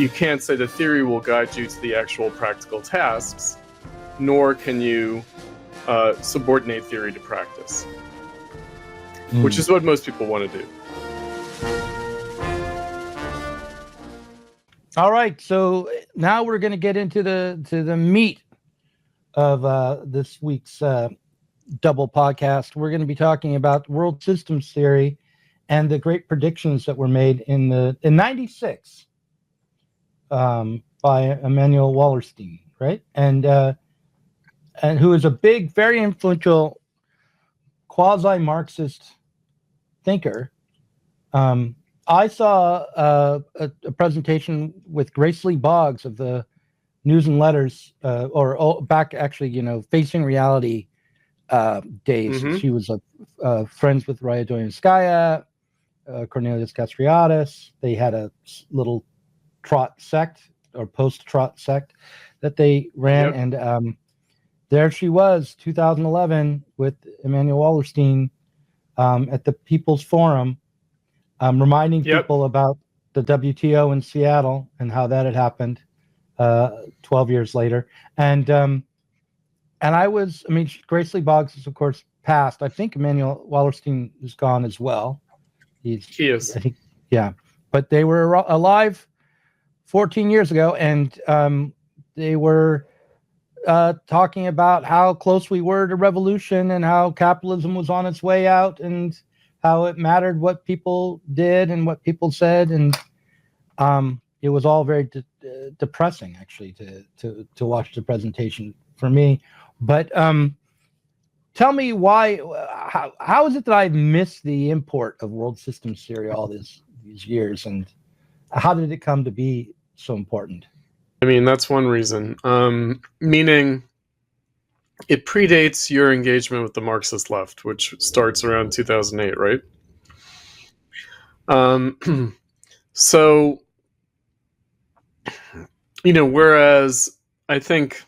you can't say the theory will guide you to the actual practical tasks, nor can you subordinate theory to practice, which is what most people want to do. All right, so now we're going to get into the meat of this week's double podcast. We're going to be talking about world systems theory and the great predictions that were made in 96 by Immanuel Wallerstein, right? And who is a big, very influential quasi-Marxist thinker. I saw a presentation with Grace Lee Boggs of the News and Letters, or back actually, Facing Reality days. Mm-hmm. She was friends with Raya Doyanskaya, Cornelius Kastriadis. They had a little trot sect or post-trot sect that they ran. Yep. And there she was, 2011, with Immanuel Wallerstein at the People's Forum, reminding people about the WTO in Seattle and how that had happened 12 years later. And Grace Lee Boggs is, of course, passed. I think Immanuel Wallerstein is gone as well. He is. I think, yeah. But they were alive 14 years ago, and they were talking about how close we were to revolution and how capitalism was on its way out and how it mattered what people did and what people said. And it was all very depressing, actually, to watch the presentation for me. But tell me how is it that I've missed the import of world systems theory all these years, and how did it come to be so important? I mean, that's one reason. Meaning it predates your engagement with the Marxist left, which starts around 2008, right? So, whereas I think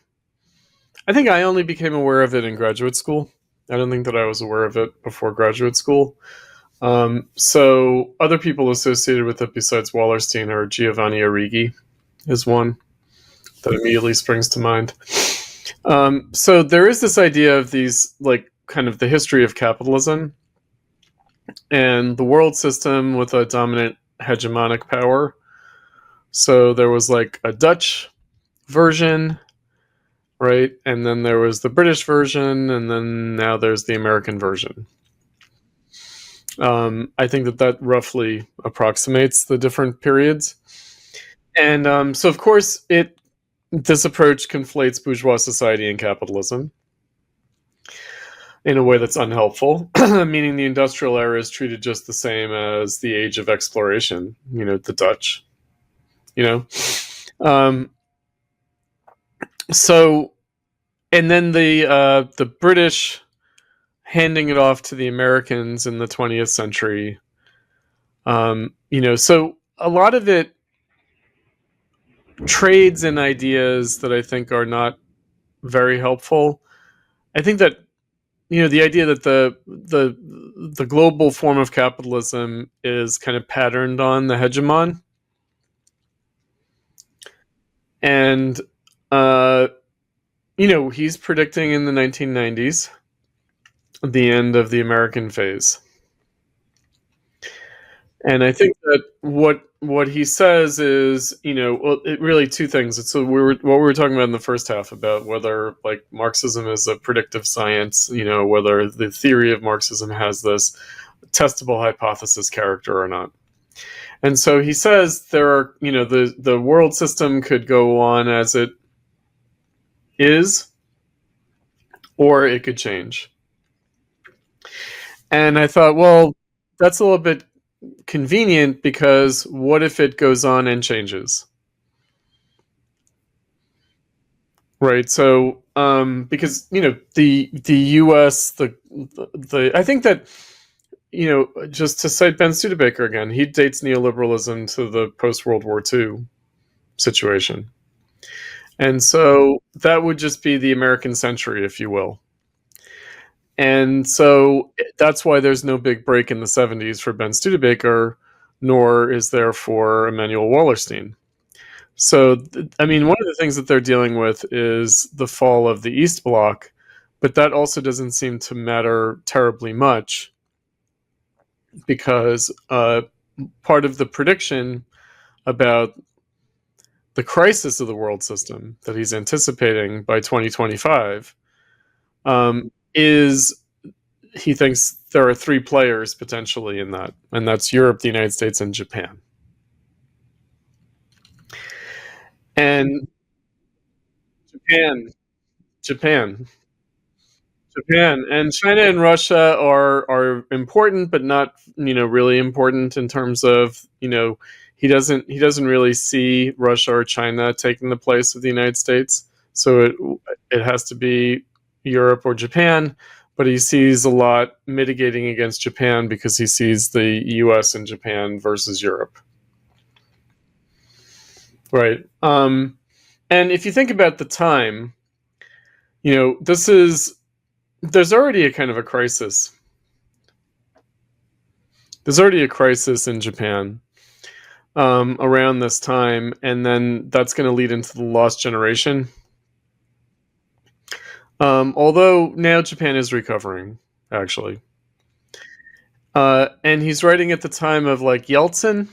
I only became aware of it in graduate school. I don't think that I was aware of it before graduate school. So other people associated with it besides Wallerstein are Giovanni Arrighi is one that immediately springs to mind. So there is this idea of these, kind of the history of capitalism and the world system with a dominant hegemonic power. So there was a Dutch version, right? And then there was the British version, and then now there's the American version. I think that roughly approximates the different periods. And so, of course, this approach conflates bourgeois society and capitalism in a way that's unhelpful, meaning the industrial era is treated just the same as the age of exploration, the Dutch, So, and then the British handing it off to the Americans in the 20th century, so a lot of it trades in ideas that I think are not very helpful. I think that the idea that the global form of capitalism is kind of patterned on the hegemon, and he's predicting in the 1990s the end of the American phase. And I think that what he says is, really two things. It's what we were talking about in the first half about whether Marxism is a predictive science, whether the theory of Marxism has this testable hypothesis character or not. And so he says there are, the world system could go on as it is, or it could change. And I thought, well, that's a little bit convenient, because what if it goes on and changes? Right. So, because, the US, I think that, just to cite Ben Studebaker again, he dates neoliberalism to the post-World War II situation. And so that would just be the American century, if you will. And so that's why there's no big break in the 70s for Ben Studebaker, nor is there for Immanuel Wallerstein. So, I mean, one of the things that they're dealing with is the fall of the East Bloc, but that also doesn't seem to matter terribly much because part of the prediction about the crisis of the world system that he's anticipating by 2025 is he thinks there are three players potentially in that, and that's Europe, the United States, and Japan. And Japan, Japan, Japan, and China and Russia are important, but not really important in terms of he doesn't really see Russia or China taking the place of the United States. So it has to be Europe or Japan, but he sees a lot mitigating against Japan because he sees the U.S. and Japan versus Europe, right? And if you think about the time, there's already a kind of a crisis. There's already a crisis in Japan around this time, and then that's going to lead into the lost generation. Although now Japan is recovering, actually. And he's writing at the time of like Yeltsin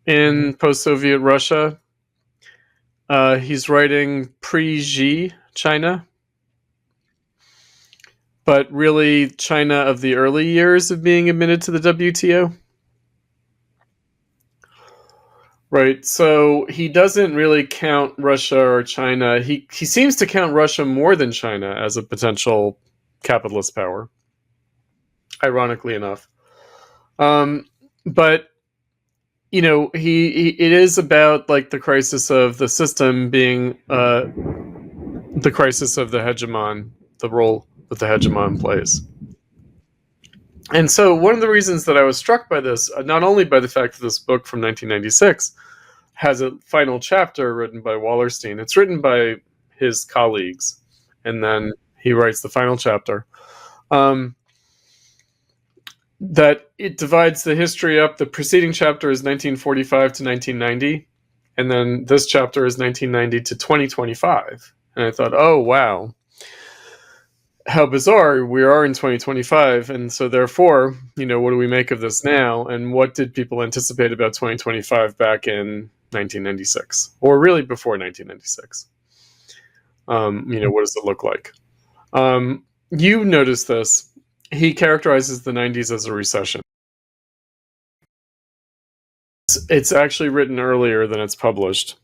in post-Soviet Russia. He's writing pre-Xi China, but really China of the early years of being admitted to the WTO. Right, so he doesn't really count Russia or China. He seems to count Russia more than China as a potential capitalist power, ironically enough. But it is about like the crisis of the system being the crisis of the hegemon, the role that the hegemon plays. And so one of the reasons that I was struck by this, not only by the fact that this book from 1996 has a final chapter written by Wallerstein, it's written by his colleagues, and then he writes the final chapter, that it divides the history up. The preceding chapter is 1945 to 1990, and then this chapter is 1990 to 2025. And I thought, oh, wow, how bizarre, we are in 2025, and so therefore, what do we make of this now, and what did people anticipate about 2025 back in 1996, or really before 1996? What does it look like? You noticed this. He characterizes the 90s as a recession. It's actually written earlier than it's published,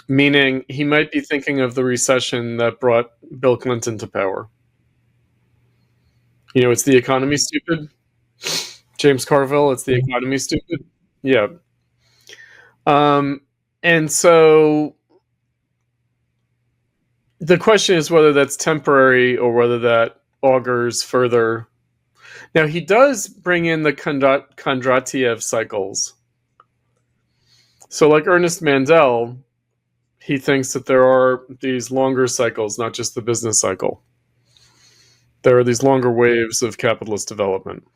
meaning he might be thinking of the recession that brought Bill Clinton to power. It's the economy, stupid. James Carville, it's the economy, stupid. Yeah. And so the question is whether that's temporary or whether that augurs further. Now, he does bring in the Kondratiev cycles. So like Ernest Mandel, he thinks that there are these longer cycles, not just the business cycle. There are these longer waves of capitalist development.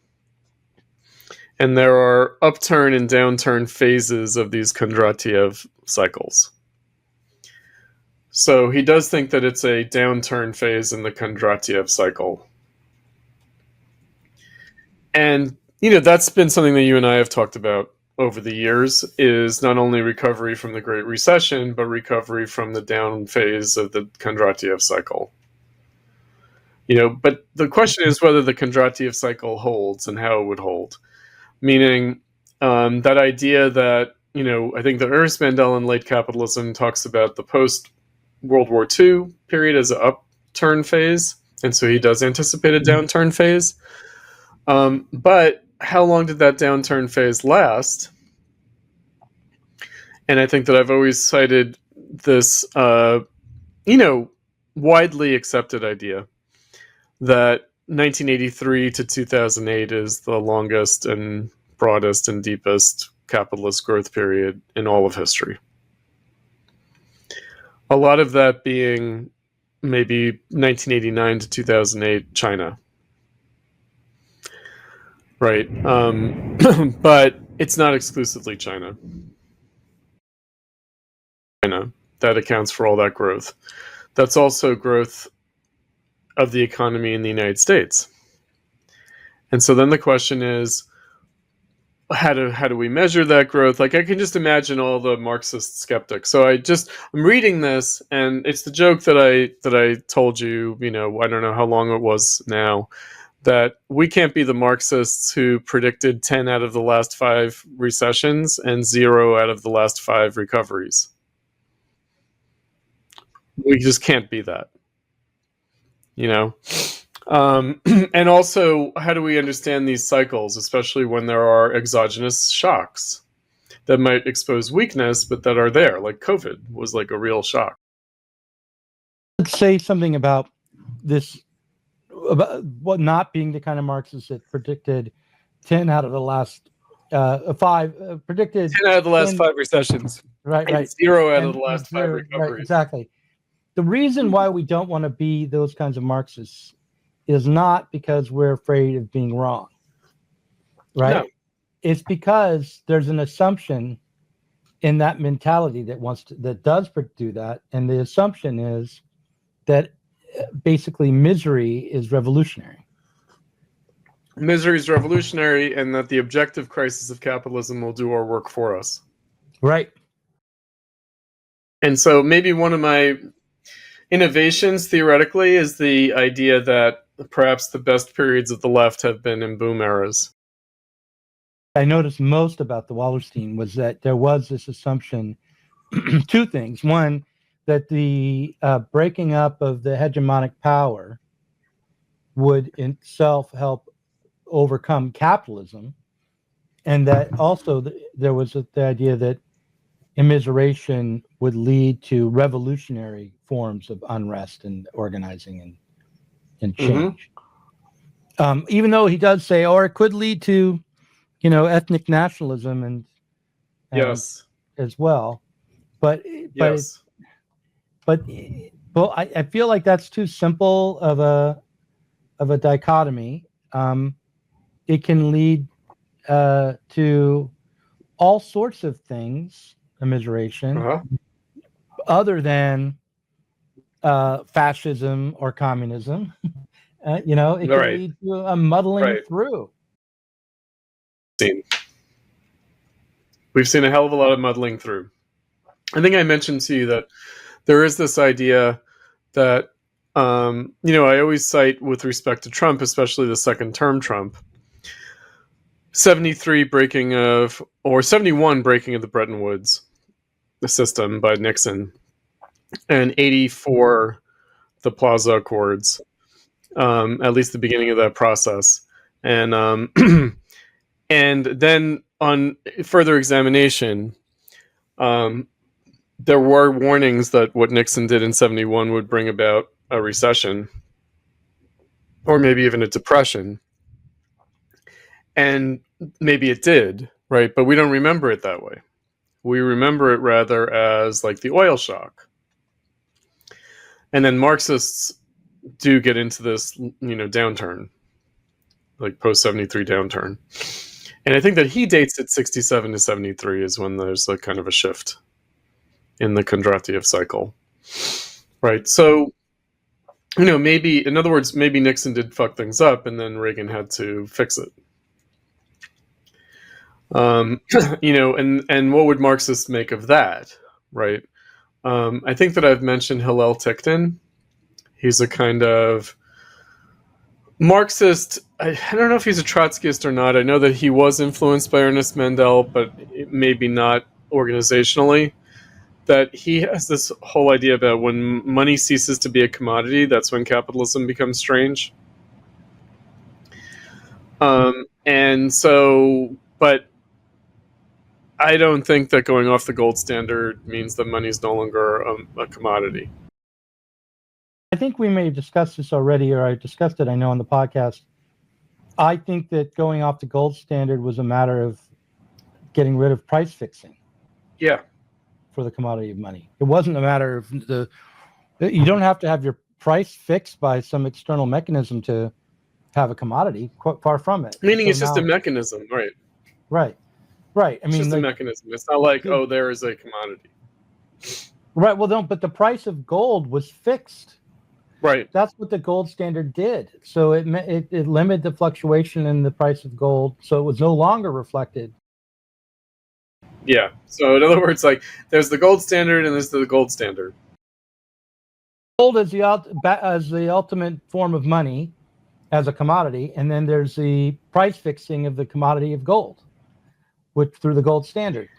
And there are upturn and downturn phases of these Kondratiev cycles. So he does think that it's a downturn phase in the Kondratiev cycle. And, that's been something that you and I have talked about over the years, is not only recovery from the Great Recession, but recovery from the down phase of the Kondratiev cycle. But the question is whether the Kondratiev cycle holds and how it would hold. Meaning that idea that, I think that Ernest Mandel in Late Capitalism talks about the post-World War II period as an upturn phase. And so he does anticipate a downturn phase. But how long did that downturn phase last? And I think that I've always cited this, widely accepted idea that 1983 to 2008 is the longest and broadest and deepest capitalist growth period in all of history. A lot of that being maybe 1989 to 2008 China. Right. But it's not exclusively China. China that accounts for all that growth. That's also growth of the economy in the United States. And so then the question is, how do we measure that growth? Like, I can just imagine all the Marxist skeptics. So I'm reading this, and it's the joke that I told you, I don't know how long it was now, that we can't be the Marxists who predicted 10 out of the last 5 recessions and 0 out of the last 5 recoveries. We just can't be that. And also, how do we understand these cycles, especially when there are exogenous shocks that might expose weakness, but that are there, like COVID was like a real shock. Let's say something about this, about what not being the kind of Marxist that predicted 10 out of the last 5, predicted 10 out of the last 5 recessions. Right. 0 out of the last 5 recoveries. Right, exactly. The reason why we don't want to be those kinds of Marxists is not because we're afraid of being wrong, right? No. It's because there's an assumption in that mentality that does do that, and the assumption is that basically misery is revolutionary. Misery is revolutionary, and that the objective crisis of capitalism will do our work for us. Right. And so maybe one of my innovations, theoretically, is the idea that perhaps the best periods of the left have been in boom eras. I noticed most about the Wallerstein was that there was this assumption, 2 things. One, that the breaking up of the hegemonic power would in itself help overcome capitalism, and that also there was the idea that immiseration would lead to revolutionary forms of unrest and organizing and change. Mm-hmm. Even though he does say, or it could lead to, ethnic nationalism and yes, as well. But yes. But I feel like that's too simple of a dichotomy. It can lead to all sorts of things, immiseration, other than fascism or communism. It can lead to a muddling through. We've seen a hell of a lot of muddling through. I think I mentioned to you that there is this idea that, I always cite with respect to Trump, especially the second term Trump, 71 breaking of the Bretton Woods system by Nixon, and 84 the Plaza Accords, at least the beginning of that process. And and then on further examination, there were warnings that what Nixon did in 71 would bring about a recession, or maybe even a depression. And maybe it did, right? But we don't remember it that way. We remember it rather as like the oil shock. And then Marxists do get into this, downturn, like post-73 downturn. And I think that he dates it 67 to 73 is when there's a kind of a shift in the Kondratiev cycle, right? So, maybe, in other words, maybe Nixon did fuck things up, and then Reagan had to fix it. And what would Marxists make of that, right? I think that I've mentioned Hillel Ticktin. He's a kind of Marxist. I don't know if he's a Trotskyist or not. I know that he was influenced by Ernest Mandel, but maybe not organizationally. That he has this whole idea about when money ceases to be a commodity, that's when capitalism becomes strange. And so, but I don't think that going off the gold standard means that money is no longer a commodity. I think we may have discussed this already, or I discussed it, I know, on the podcast. I think that going off the gold standard was a matter of getting rid of price fixing. Yeah. For the commodity of money. It wasn't a matter of you don't have to have your price fixed by some external mechanism to have a commodity. Far from it. Meaning it's just a mechanism, right? Right. I mean, it's just a mechanism. It's not like, there is a commodity. Right. Well, no, but the price of gold was fixed. Right. That's what the gold standard did. So it limited the fluctuation in the price of gold, so it was no longer reflected. Yeah. So in other words, like there's the gold standard and there's the gold standard. Gold is the ultimate form of money as a commodity, and then there's the price fixing of the commodity of gold, which through the gold standard.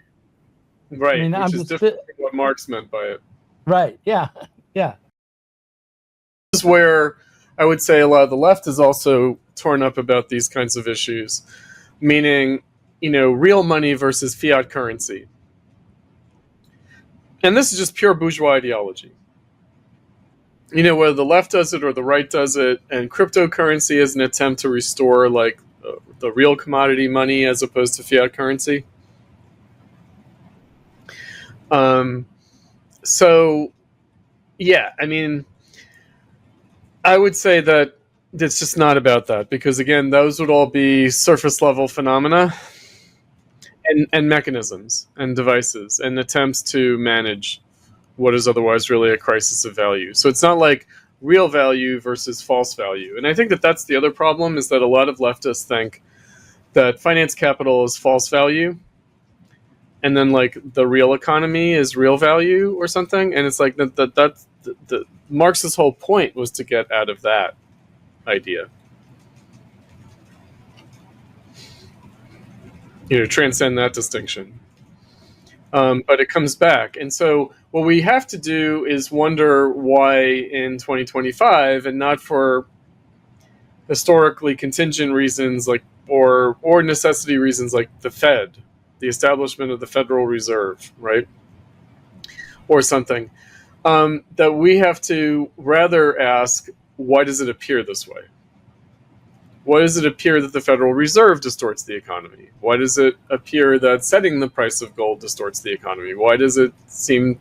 Right. I mean, which is different from what Marx meant by it. Right. Yeah. Yeah. This is where I would say a lot of the left is also torn up about these kinds of issues, meaning, real money versus fiat currency. And this is just pure bourgeois ideology. Whether the left does it or the right does it, and cryptocurrency is an attempt to restore the real commodity money as opposed to fiat currency. So, yeah, I mean, I would say that it's just not about that, because again, those would all be surface level phenomena and mechanisms and devices and attempts to manage what is otherwise really a crisis of value. So it's not like real value versus false value. And I think that that's the other problem, is that a lot of leftists think that finance capital is false value, and then like the real economy is real value or something. And it's like that's the Marx's whole point was to get out of that idea. Transcend that distinction. But it comes back. And so what we have to do is wonder why in 2025, and not for historically contingent reasons or necessity reasons like the Fed, the establishment of the Federal Reserve, right? Or something, that we have to rather ask, why does it appear this way? Why does it appear that the Federal Reserve distorts the economy? Why does it appear that setting the price of gold distorts the economy? Why does it seem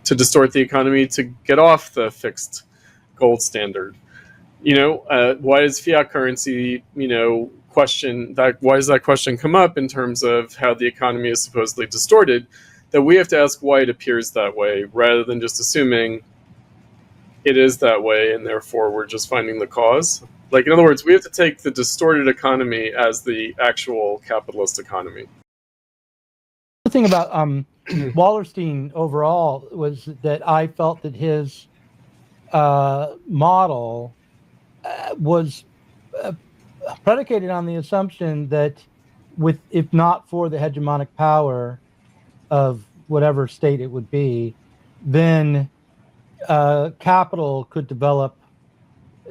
to distort the economy to get off the fixed gold standard? Why does fiat currency, question that? Why does that question come up in terms of how the economy is supposedly distorted? That we have to ask why it appears that way, rather than just assuming it is that way and therefore we're just finding the cause. Like, in other words, we have to take the distorted economy as the actual capitalist economy. The thing about Wallerstein overall was that I felt that his model was predicated on the assumption that if not for the hegemonic power of whatever state it would be, then capital could develop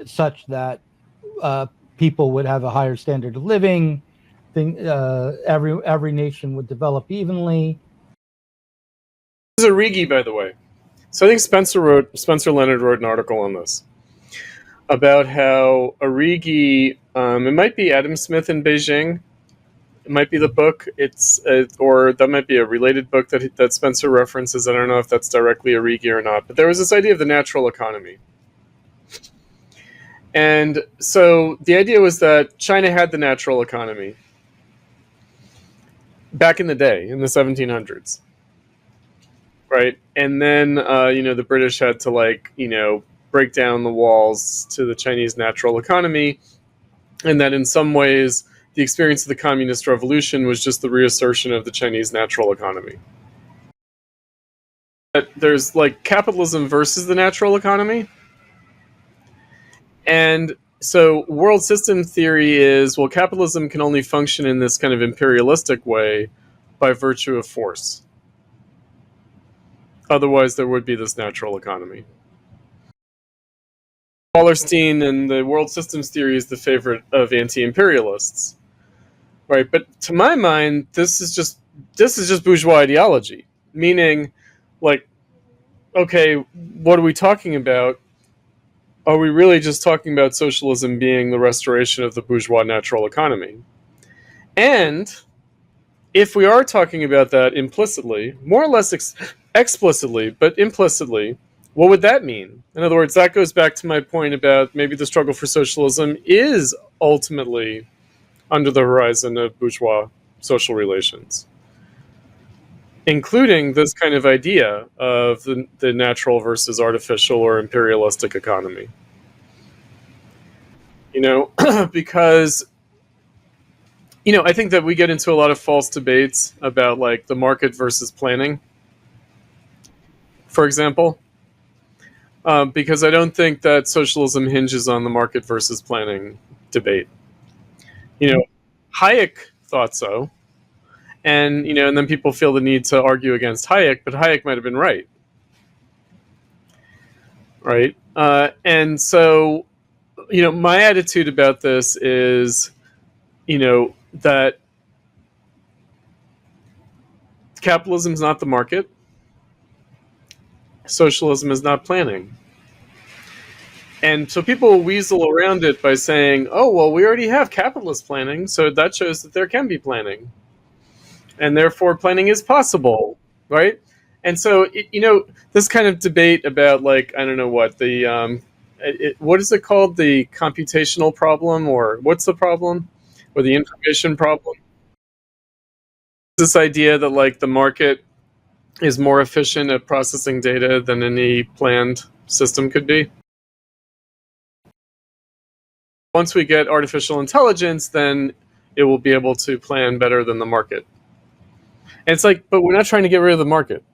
such that people would have a higher standard of living. Every nation would develop evenly. This is Arrighi, by the way. So I think Spencer Leonard wrote an article on this about how Arrighi, it might be Adam Smith in Beijing, it might be the book, or that might be a related book that Spencer references. I don't know if that's directly Arrighi or not, but there was this idea of the natural economy. And so the idea was that China had the natural economy back in the day, in the 1700s. Right? And then, the British had to, break down the walls to the Chinese natural economy. And that in some ways, the experience of the communist revolution was just the reassertion of the Chinese natural economy. But there's capitalism versus the natural economy. And so world system theory is, well, capitalism can only function in this kind of imperialistic way by virtue of force. Otherwise, there would be this natural economy. Wallerstein and the world systems theory is the favorite of anti-imperialists, right? But to my mind, this is just bourgeois ideology. Meaning, okay, what are we talking about? Are we really just talking about socialism being the restoration of the bourgeois natural economy? And if we are talking about that implicitly, more or less explicitly, but implicitly, what would that mean? In other words, that goes back to my point about maybe the struggle for socialism is ultimately under the horizon of bourgeois social relations. including this kind of idea of the natural versus artificial or imperialistic economy. Because I think that we get into a lot of false debates about like the market versus planning, for example, because I don't think that socialism hinges on the market versus planning debate. Hayek thought so, and and then people feel the need to argue against Hayek, but Hayek might have been right, right? And so, my attitude about this is, that capitalism is not the market, socialism is not planning. And so people weasel around it by saying, oh, well, we already have capitalist planning, so that shows that there can be planning. And therefore, planning is possible, right? And so, this kind of debate about, like, I don't know what, what is it called? The computational problem, or what's the problem? Or the information problem? This idea that, like, the market is more efficient at processing data than any planned system could be. Once we get artificial intelligence, then it will be able to plan better than the market. And it's like, but we're not trying to get rid of the market.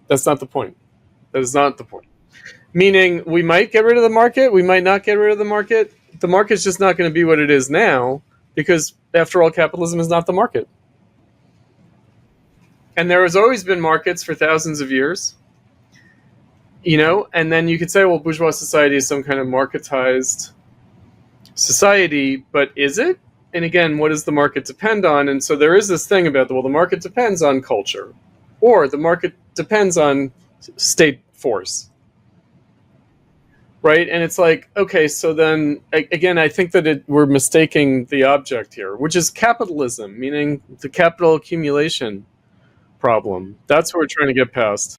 That's not the point. That is not the point. Meaning, we might get rid of the market, we might not get rid of the market. The market's just not going to be what it is now, because, after all, capitalism is not the market. And there has always been markets for thousands of years. And then you could say, well, bourgeois society is some kind of marketized society, but is it? And again, what does the market depend on? And so there is this thing about, well, the market depends on culture, or the market depends on state force, right? And it's like, okay, so then, again, I think that we're mistaking the object here, which is capitalism, meaning the capital accumulation problem. That's what we're trying to get past.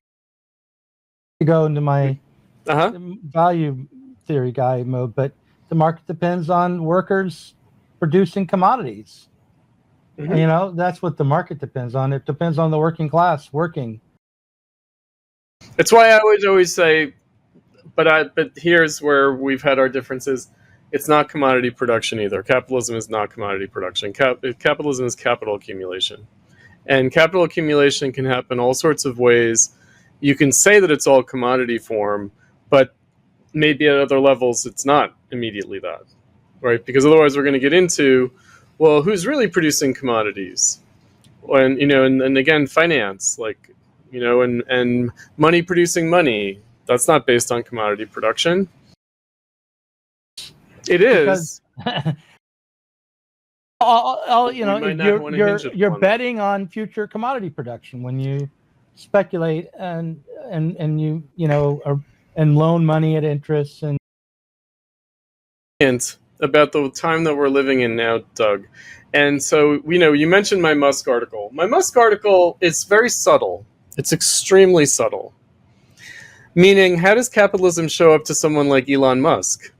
To go into my value theory guy mode, but the market depends on workers producing commodities. Mm-hmm. That's what the market depends on. It depends on the working class working. It's why I always say, but here's where we've had our differences. It's not commodity production either. Capitalism is not commodity production. Capitalism is capital accumulation. And capital accumulation can happen all sorts of ways. You can say that it's all commodity form, but maybe at other levels it's not immediately that, right? Because otherwise we're going to get into, well, who's really producing commodities? And again, finance, like, and money producing money. That's not based on commodity production. It is. You're betting on future commodity production when you speculate and loan money at interest and about the time that we're living in now, Doug. And so, you mentioned my Musk article. My Musk article is very subtle. It's extremely subtle. Meaning, how does capitalism show up to someone like Elon Musk?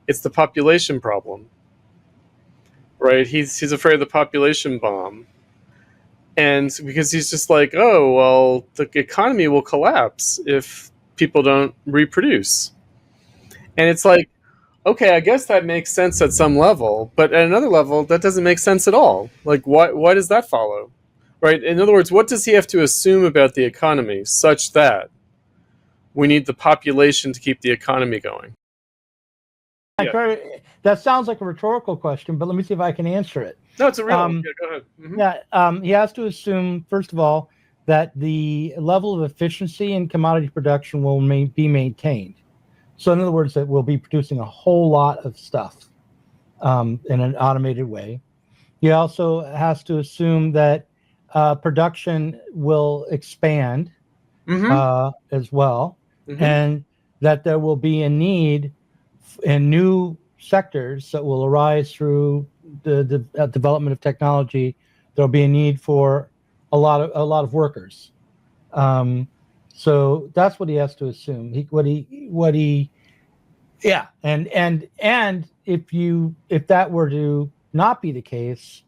It's the population problem. Right? He's afraid of the population bomb. And because he's just like, oh, well, the economy will collapse if people don't reproduce. And it's like, okay, I guess that makes sense at some level, but at another level, that doesn't make sense at all. Like, why does that follow? Right? In other words, what does he have to assume about the economy such that we need the population to keep the economy going? Yeah. That sounds like a rhetorical question, but let me see if I can answer it. No, it's a real one. Yeah, go ahead. Mm-hmm. He has to assume, first of all, that the level of efficiency in commodity production will be maintained. So in other words, that we'll be producing a whole lot of stuff in an automated way. He also has to assume that production will expand as well, and that there will be a need in new sectors that will arise through the development of technology. There'll be a need for a lot of workers. So that's what he has to assume. And if that were to not be the case,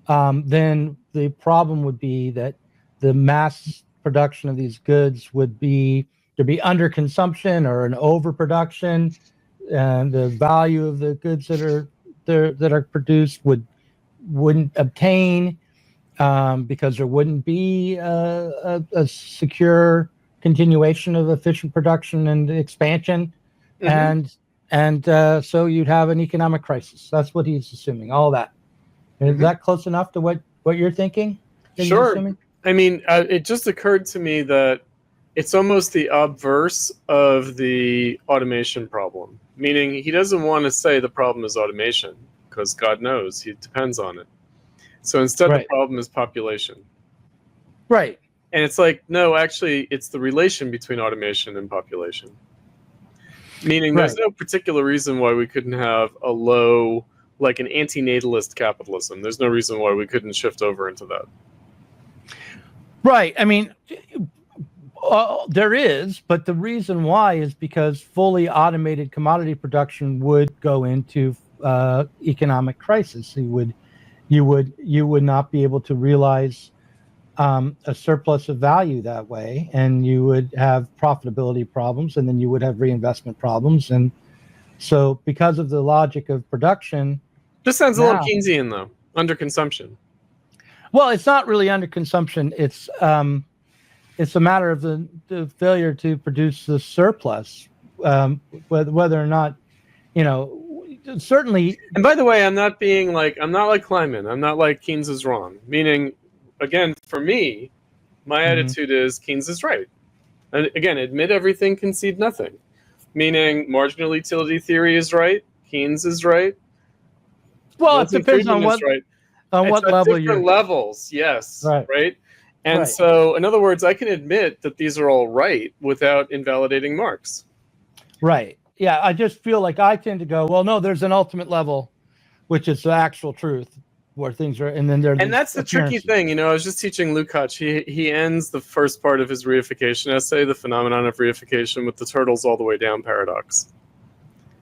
then the problem would be that the mass production of these goods would be there'd be underconsumption or an overproduction, and the value of the goods that are produced wouldn't obtain, because there wouldn't be a secure continuation of efficient production and expansion, and so you'd have an economic crisis. That's what he's assuming. All that. Is that close enough to what you're thinking? Sure. I mean, it just occurred to me that it's almost the obverse of the automation problem, meaning he doesn't want to say the problem is automation, because God knows he depends on it. So instead, the problem is population. Right. And it's like, no, actually, it's the relation between automation and population. Meaning there's no particular reason why we couldn't have a low, like an antinatalist capitalism. There's no reason why we couldn't shift over into that. Right. I mean, there is, but the reason why is because fully automated commodity production would go into economic crisis. You would not be able to realize a surplus of value that way, and you would have profitability problems, and then you would have reinvestment problems. And so because of the logic of production, this sounds a little Keynesian though. Underconsumption. Well, it's not really underconsumption. It's a matter of the failure to produce the surplus, whether or not, certainly. And by the way, I'm not like Kleinman. I'm not like Keynes is wrong. Meaning, again, for me, my attitude is Keynes is right. And again, admit everything, concede nothing. Meaning, marginal utility theory is right. Keynes is right. Well, it depends on what level you're. Different levels, yes. Right. And so, in other words, I can admit that these are all right without invalidating Marx. Right. Yeah, I just feel like I tend to go, well, no, there's an ultimate level, which is the actual truth, where things are, and then there. And that's the tricky thing, I was just teaching Lukács. He ends the first part of his reification essay, the phenomenon of reification, with the turtles all the way down paradox.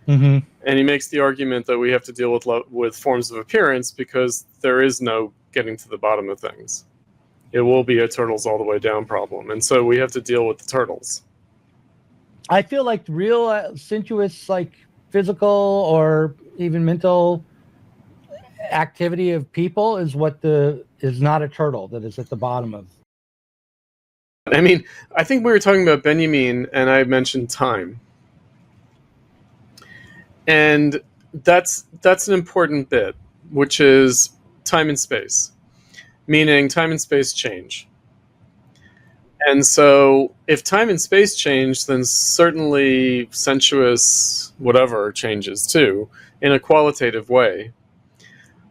And he makes the argument that we have to deal with forms of appearance because there is no getting to the bottom of things. It will be a turtles all the way down problem, and so we have to deal with the turtles. I feel like real sensuous, like physical or even mental activity of people is is not a turtle that is at the bottom of. I mean, I think we were talking about Benjamin, and I mentioned time, and that's an important bit, which is time and space. Meaning time and space change. And so if time and space change, then certainly sensuous whatever changes too, in a qualitative way.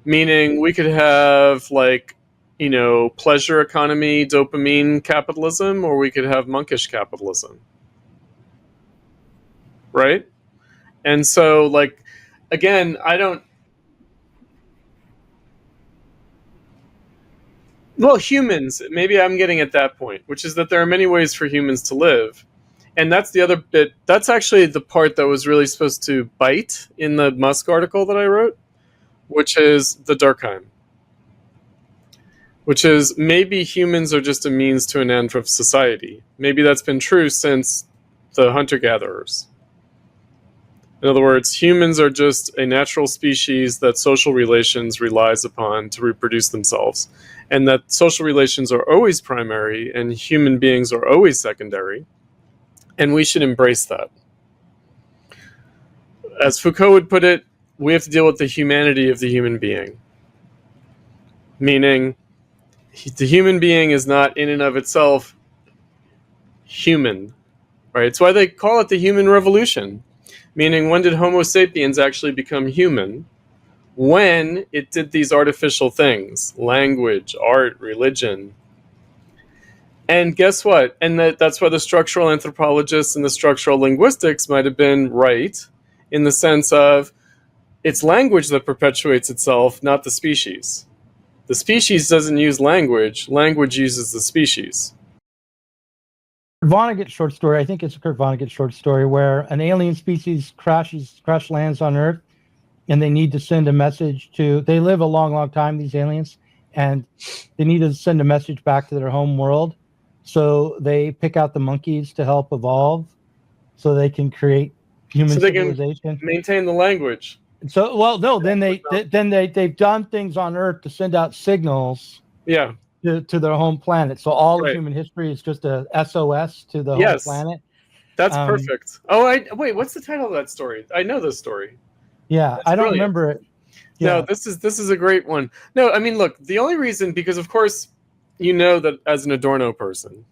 Meaning we could have pleasure economy, dopamine capitalism, or we could have monkish capitalism. Right? And so again, Well, humans, maybe I'm getting at that point, which is that there are many ways for humans to live. And that's the other bit. That's actually the part that was really supposed to bite in the Musk article that I wrote, which is the Durkheim. Which is maybe humans are just a means to an end of society. Maybe that's been true since the hunter-gatherers. In other words, humans are just a natural species that social relations relies upon to reproduce themselves, and that social relations are always primary and human beings are always secondary, and we should embrace that. As Foucault would put it, we have to deal with the humanity of the human being. Meaning, the human being is not in and of itself human, right? It's why they call it the human revolution. Meaning, when did Homo sapiens actually become human? When it did these artificial things, language, art, religion. And guess what? And that's why the structural anthropologists and the structural linguistics might have been right, in the sense of it's language that perpetuates itself, not the species. The species doesn't use language. Language uses the species. Vonnegut short story, I think it's a Kurt Vonnegut short story, where an alien species crash lands on Earth, and they need to send a message they live a long, long time, these aliens, and they need to send a message back to their home world. So they pick out the monkeys to help evolve so they can create human civilization. Can maintain the language. So, well, no, then they've done things on Earth to send out signals to their home planet. So all of human history is just a SOS to the home planet. That's perfect. Wait, what's the title of that story? I know this story. Yeah, I don't remember it. Yeah. No, this is a great one. No, I mean, look, the only reason, because of course, you know that as an Adorno person,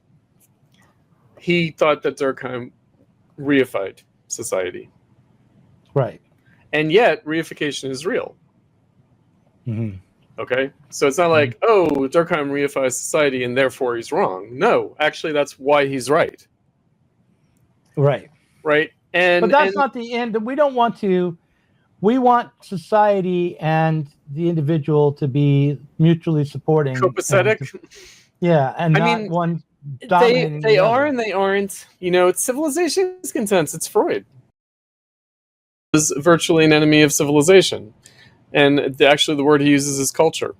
he thought that Durkheim reified society. Right. And yet, reification is real. Mm-hmm. Okay? So it's not like, oh, Durkheim reifies society and therefore he's wrong. No, actually, that's why he's right. Right. Right? But that's not the end. We don't want to. We want society and the individual to be mutually supporting. Copacetic? And I mean, one dominating they are and they aren't. You know, it's civilization discontents. It's Freud. Is virtually an enemy of civilization. And actually the word he uses is culture.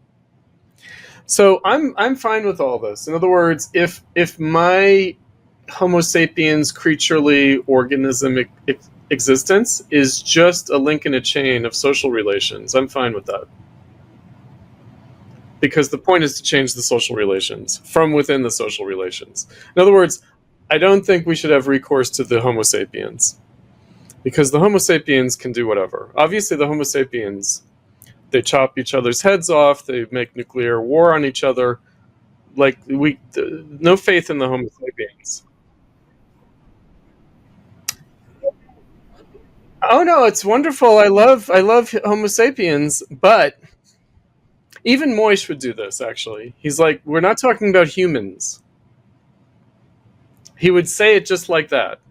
So I'm fine with all this. In other words, if my Homo sapiens creaturely organism existence is just a link in a chain of social relations, I'm fine with that. Because the point is to change the social relations from within the social relations. In other words, I don't think we should have recourse to the Homo sapiens. Because the Homo sapiens can do whatever. Obviously, the Homo sapiens, they chop each other's heads off, they make nuclear war on each other. Like, no faith in the Homo sapiens. Oh no, it's wonderful. I love Homo sapiens, but even Moish would do this, actually. He's like, we're not talking about humans. He would say it just like that.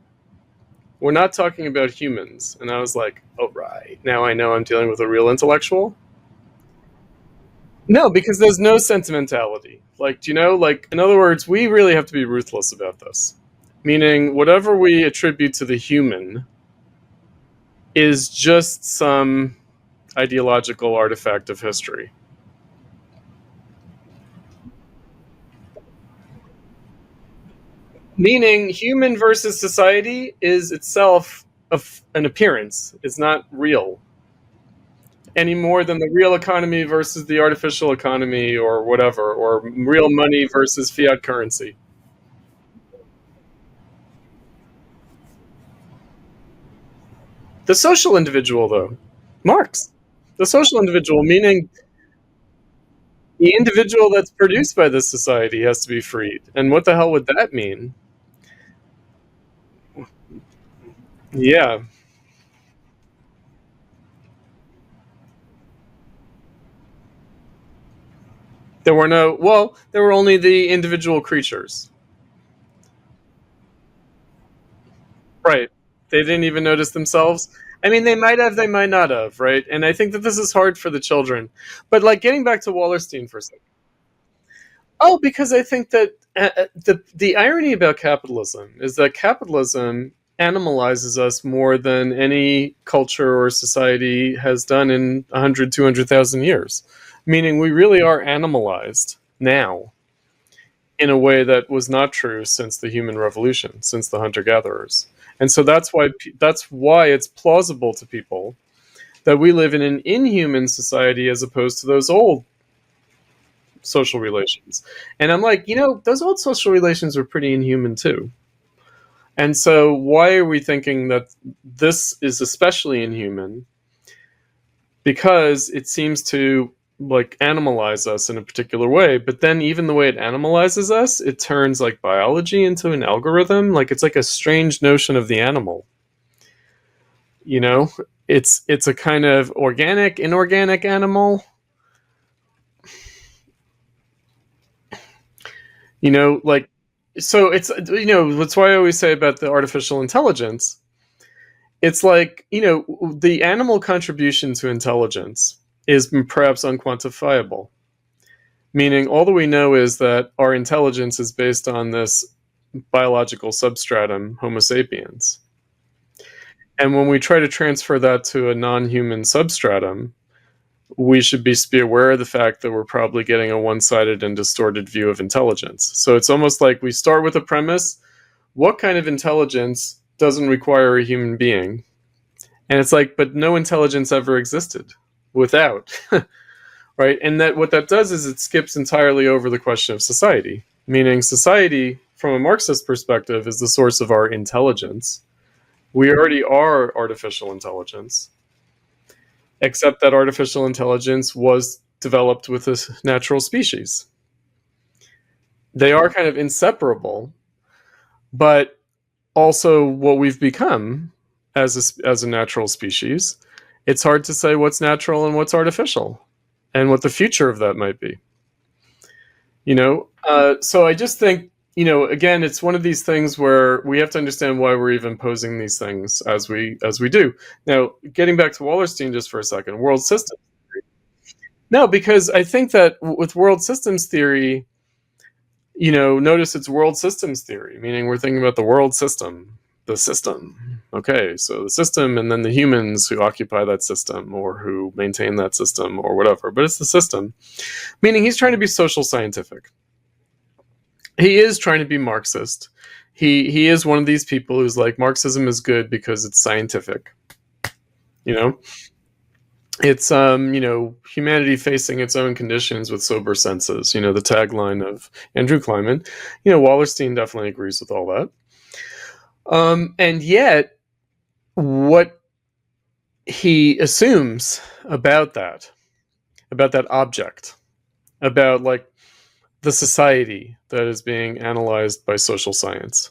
We're not talking about humans. And I was like, oh, right. Now I know I'm dealing with a real intellectual. No, because there's no sentimentality. Like, do you know, like, in other words, we really have to be ruthless about this. Meaning, whatever we attribute to the human is just some ideological artifact of history. Meaning, human versus society is itself an appearance. It's not real. Any more than the real economy versus the artificial economy or whatever, or real money versus fiat currency. The social individual, though. Marx. The social individual, meaning the individual that's produced by this society has to be freed. And what the hell would that mean? Yeah. There were only the individual creatures. Right. They didn't even notice themselves. I mean, they might have, they might not have, right? And I think that this is hard for the children. But, like, getting back to Wallerstein for a second. Oh, because I think that the irony about capitalism is that capitalism animalizes us more than any culture or society has done in 100, 200,000 years. Meaning we really are animalized now in a way that was not true since the human revolution, since the hunter-gatherers. And so that's why it's plausible to people that we live in an inhuman society as opposed to those old social relations. And I'm like, those old social relations were pretty inhuman too. And so why are we thinking that this is especially inhuman? Because it seems to like animalize us in a particular way, but then even the way it animalizes us, it turns like biology into an algorithm. Like it's like a strange notion of the animal. It's a kind of organic, inorganic animal. Like, so it's, that's why I always say about the artificial intelligence. It's like, the animal contribution to intelligence is perhaps unquantifiable. Meaning all that we know is that our intelligence is based on this biological substratum, Homo sapiens. And when we try to transfer that to a non-human substratum, we should be aware of the fact that we're probably getting a one-sided and distorted view of intelligence. So it's almost like we start with a premise: what kind of intelligence doesn't require a human being? And it's like, but no intelligence ever existed without, right? And that what that does is it skips entirely over the question of society, meaning society, from a Marxist perspective, is the source of our intelligence. We already are artificial intelligence, except that artificial intelligence was developed with a natural species. They are kind of inseparable, but also what we've become as a natural species, it's hard to say what's natural and what's artificial and what the future of that might be. So I just think, again, it's one of these things where we have to understand why we're even posing these things as we do. Now, getting back to Wallerstein just for a second, world systems theory. No, because I think that with world systems theory, notice it's world systems theory, meaning we're thinking about the world system, the system. Okay, so the system and then the humans who occupy that system or who maintain that system or whatever, but it's the system, meaning he's trying to be social scientific. He is trying to be Marxist. He is one of these people who's like, Marxism is good because it's scientific. It's humanity facing its own conditions with sober senses. The tagline of Andrew Kleinman. Wallerstein definitely agrees with all that. And yet, what he assumes about that object, about like the society that is being analyzed by social science,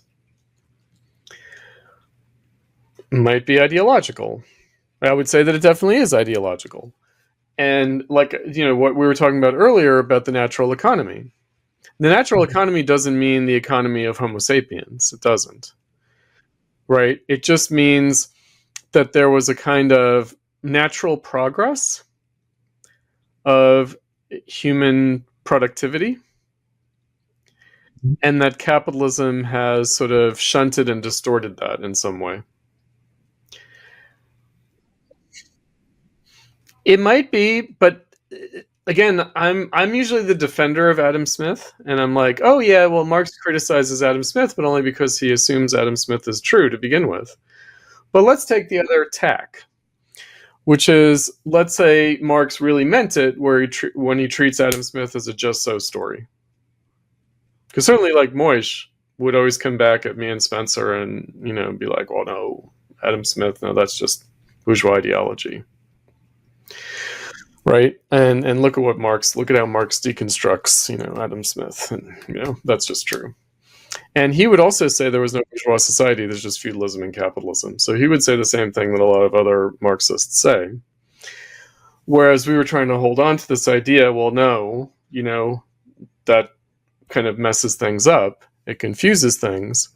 might be ideological. I would say that it definitely is ideological. And like, what we were talking about earlier about the natural economy. The natural economy doesn't mean the economy of Homo sapiens. It doesn't. Right? It just means that there was a kind of natural progress of human productivity, and that capitalism has sort of shunted and distorted that in some way. It might be, but again, I'm usually the defender of Adam Smith, and I'm like, oh yeah, well, Marx criticizes Adam Smith, but only because he assumes Adam Smith is true to begin with. But let's take the other tack, which is, let's say Marx really meant it when he treats Adam Smith as a just so story. Because certainly, like, Moish would always come back at me and Spencer and, be like, well, no, Adam Smith, no, that's just bourgeois ideology. Right? And look at how Marx deconstructs, Adam Smith. And, that's just true. And he would also say there was no bourgeois society, there's just feudalism and capitalism. So he would say the same thing that a lot of other Marxists say. Whereas we were trying to hold on to this idea, well, no, that kind of messes things up. It confuses things,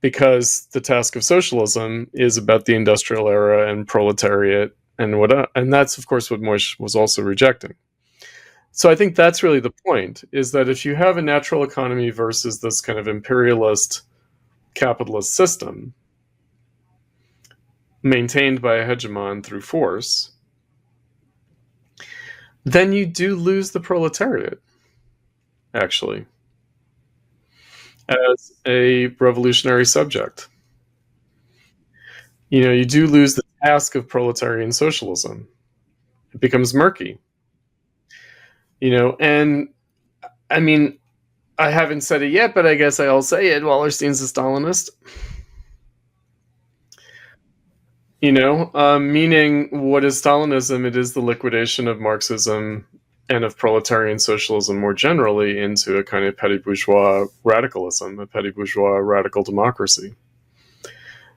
because the task of socialism is about the industrial era and proletariat and that's, of course, what Moish was also rejecting. So I think that's really the point, is that if you have a natural economy versus this kind of imperialist capitalist system maintained by a hegemon through force, then you do lose the proletariat, actually, as a revolutionary subject. You do lose the task of proletarian socialism. It becomes murky. And I mean, I haven't said it yet, but I guess I'll say it. Wallerstein's a Stalinist. Meaning, what is Stalinism? It is the liquidation of Marxism and of proletarian socialism more generally into a kind of petty bourgeois radicalism, a petty bourgeois radical democracy.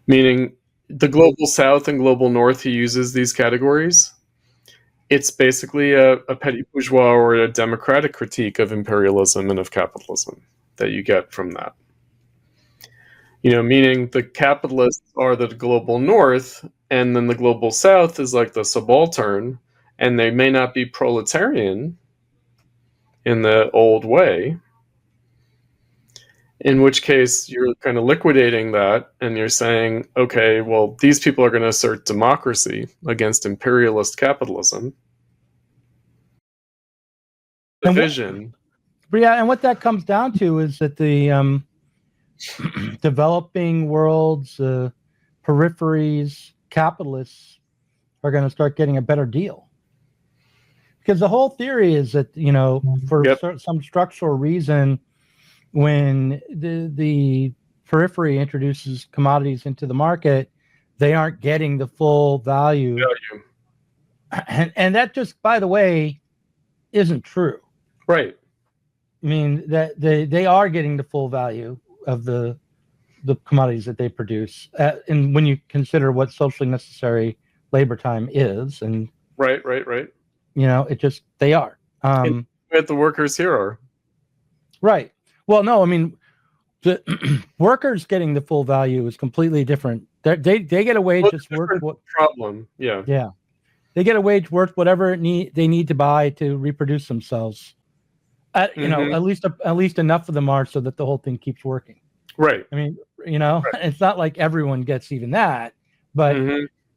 Meaning, the global South and global North, he uses these categories. It's basically a petty bourgeois or a democratic critique of imperialism and of capitalism that you get from that. Meaning the capitalists are the global North, and then the global South is like the subaltern, and they may not be proletarian in the old way, in which case you're kind of liquidating that, and you're saying, okay, well, these people are going to assert democracy against imperialist capitalism. the vision. And what that comes down to is that the developing world's peripheries, capitalists are going to start getting a better deal. Because the whole theory is that, for some structural reason, when the periphery introduces commodities into the market, they aren't getting the full value. And that just, by the way, isn't true. Right. I mean, that they are getting the full value of the commodities that they produce. And when you consider what socially necessary labor time is, and right. It just, they are. What the workers here are. Right. Well, no, I mean, the workers getting the full value is completely different. They get a wage that's worth what problem. Yeah. Yeah. They get a wage worth whatever they need to buy to reproduce themselves. At least enough of them are so that the whole thing keeps working. Right. I mean, It's not like everyone gets even that, but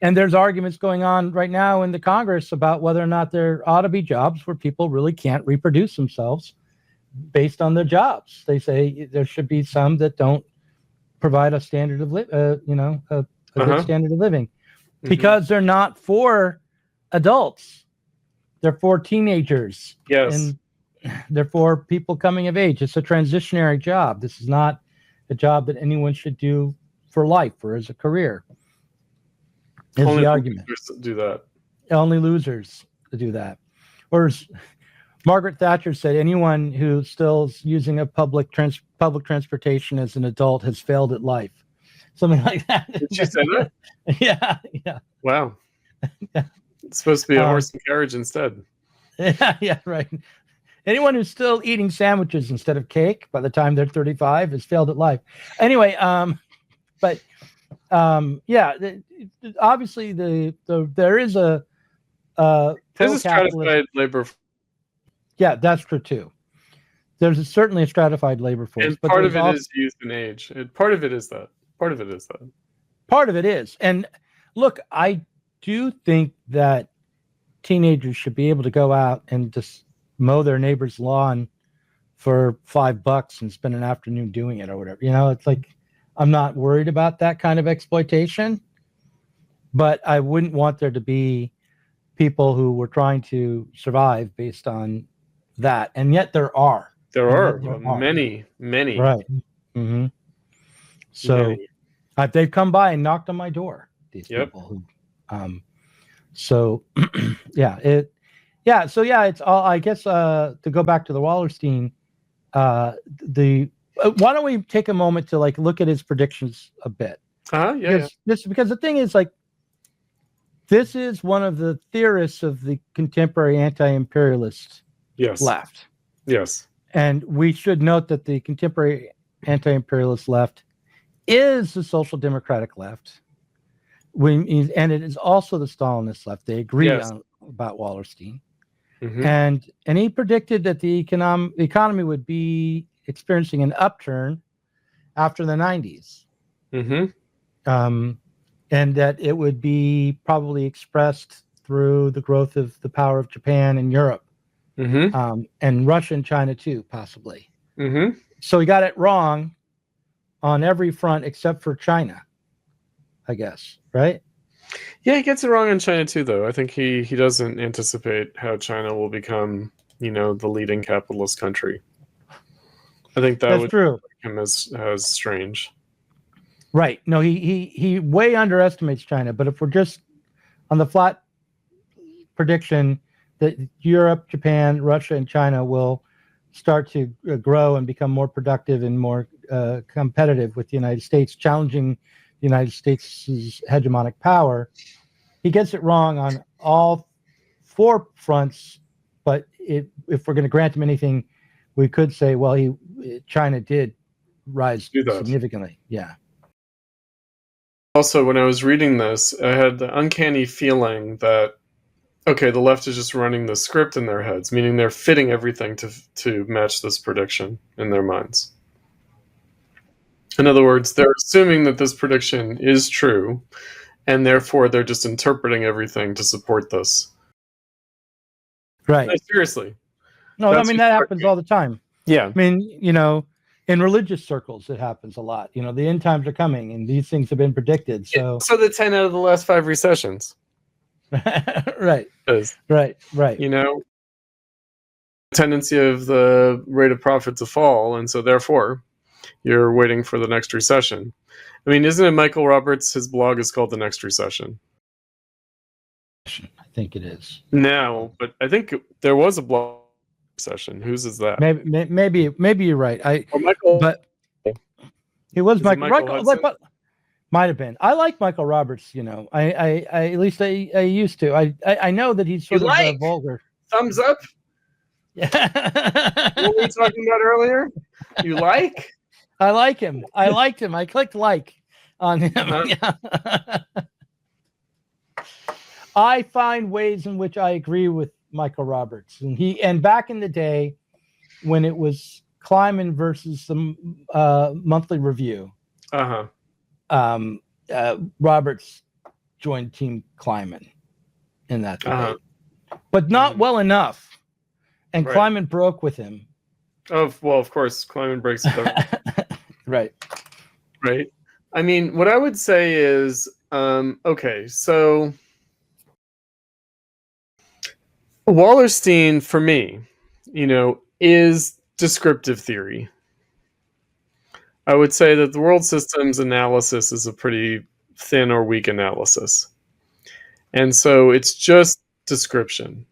and there's arguments going on right now in the Congress about whether or not there ought to be jobs where people really can't reproduce themselves based on their jobs. They say there should be some that don't provide a standard of good standard of living because they're not for adults. They're for teenagers. Yes. And they're for people coming of age. It's a transitionary job. This is not a job that anyone should do for life or as a career. Is only the argument. Do that. Only losers do that. Or as Margaret Thatcher said, anyone who still is using a public transportation as an adult has failed at life. Something like that. Did she say that? Yeah. Wow. Yeah. It's supposed to be a horse and carriage instead. Yeah, right. Anyone who's still eating sandwiches instead of cake by the time they're 35 has failed at life. Anyway, obviously there is a there's a stratified labor. Yeah, that's true too. There's certainly a stratified labor force, and part of it is youth and age. Part of it is that. Part of it is. And look, I do think that teenagers should be able to go out and just mow their neighbor's lawn for $5 and spend an afternoon doing it or whatever. It's like, I'm not worried about that kind of exploitation, but I wouldn't want there to be people who were trying to survive based on that. And yet there are. There are many. Right. Mm-hmm. So they've come by and knocked on my door, these people who, so it's all, I guess, to go back to the Wallerstein, why don't we take a moment to look at his predictions a bit? Because the thing is, this is one of the theorists of the contemporary anti-imperialist left. Yes. And we should note that the contemporary anti-imperialist left is the social democratic left. And it is also the Stalinist left. They agree about Wallerstein. Mm-hmm. And he predicted that the economy would be experiencing an upturn after the 90s. Mm-hmm. And that it would be probably expressed through the growth of the power of Japan and Europe, and Russia and China too, possibly. Mm-hmm. So he got it wrong on every front except for China, I guess, right? Yeah, he gets it wrong on China too, though. I think he doesn't anticipate how China will become, the leading capitalist country. I think that would true. Make him as strange. Right. No, he way underestimates China. But if we're just on the flat prediction that Europe, Japan, Russia, and China will start to grow and become more productive and more competitive with the United States, challenging the United States' hegemonic power, he gets it wrong on all four fronts. But if we're going to grant him anything, we could say, well, China did rise significantly. Yeah. Also, when I was reading this, I had the uncanny feeling that, the left is just running the script in their heads, meaning they're fitting everything to match this prediction in their minds. In other words, they're assuming that this prediction is true, and therefore they're just interpreting everything to support this. Right. No, seriously. No, I mean, that happens all the time. Yeah. I mean, in religious circles, it happens a lot. The end times are coming, and these things have been predicted. So the 10 out of the last 5 recessions. Right. Tendency of the rate of profit to fall, and so therefore you're waiting for the next recession. I mean, isn't it Michael Roberts? His blog is called The Next Recession. I think it is. No, but I think there was a blog recession. Whose is that? Maybe you're right. But it was Michael. Might have been. I like Michael Roberts. I at least I used to. I know that he's sort of vulgar. Thumbs up. Yeah. What were we talking about earlier? You like? I like him. I liked him. I clicked like on him. Uh-huh. I find ways in which I agree with Michael Roberts, and back in the day when it was Kleiman versus the Monthly Review. Roberts joined Team Kleiman in that debate, but not well enough. And Kleiman broke with him. Oh, well, of course, Kleiman breaks with everyone. Right. I mean, what I would say is, okay, so Wallerstein, for me, is descriptive theory. I would say that the world systems analysis is a pretty thin or weak analysis. And so it's just description.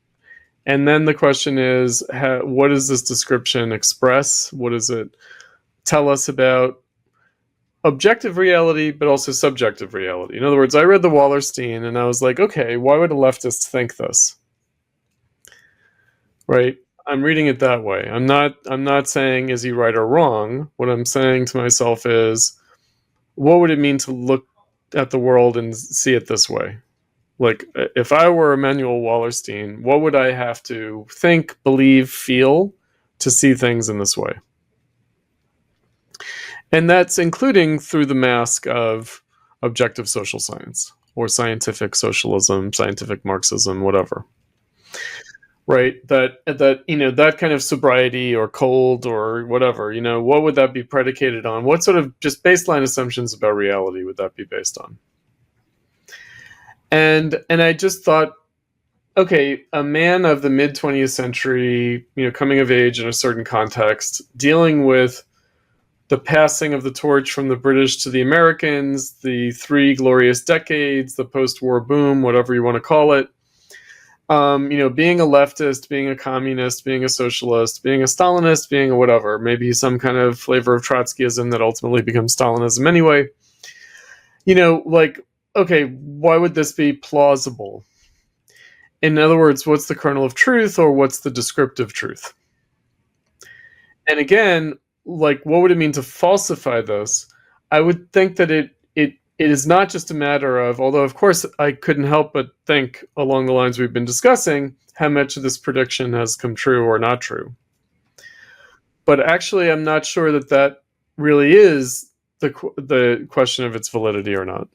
And then the question is, what does this description express? What does it tell us about objective reality, but also subjective reality? In other words, I read the Wallerstein and I was like, okay, why would a leftist think this? Right? I'm reading it that way. I'm not saying is he right or wrong. What I'm saying to myself is, what would it mean to look at the world and see it this way? Like, if I were Immanuel Wallerstein, what would I have to think, believe, feel to see things in this way? And that's including through the mask of objective social science or scientific socialism, scientific Marxism, whatever. Right? That kind of sobriety or cold or whatever, what would that be predicated on? What sort of just baseline assumptions about reality would that be based on? And I just thought, okay, a man of the mid 20th century, coming of age in a certain context, dealing with the passing of the torch from the British to the Americans, the 3 glorious decades, the post-war boom, whatever you want to call it. Being a leftist, being a communist, being a socialist, being a Stalinist, being a whatever, maybe some kind of flavor of Trotskyism that ultimately becomes Stalinism anyway. Okay, why would this be plausible? In other words, what's the kernel of truth or what's the descriptive truth? And again, what would it mean to falsify this? I would think that it is not just a matter of, although of course I couldn't help but think along the lines we've been discussing, how much of this prediction has come true or not true. But actually, I'm not sure that really is the question of its validity or not.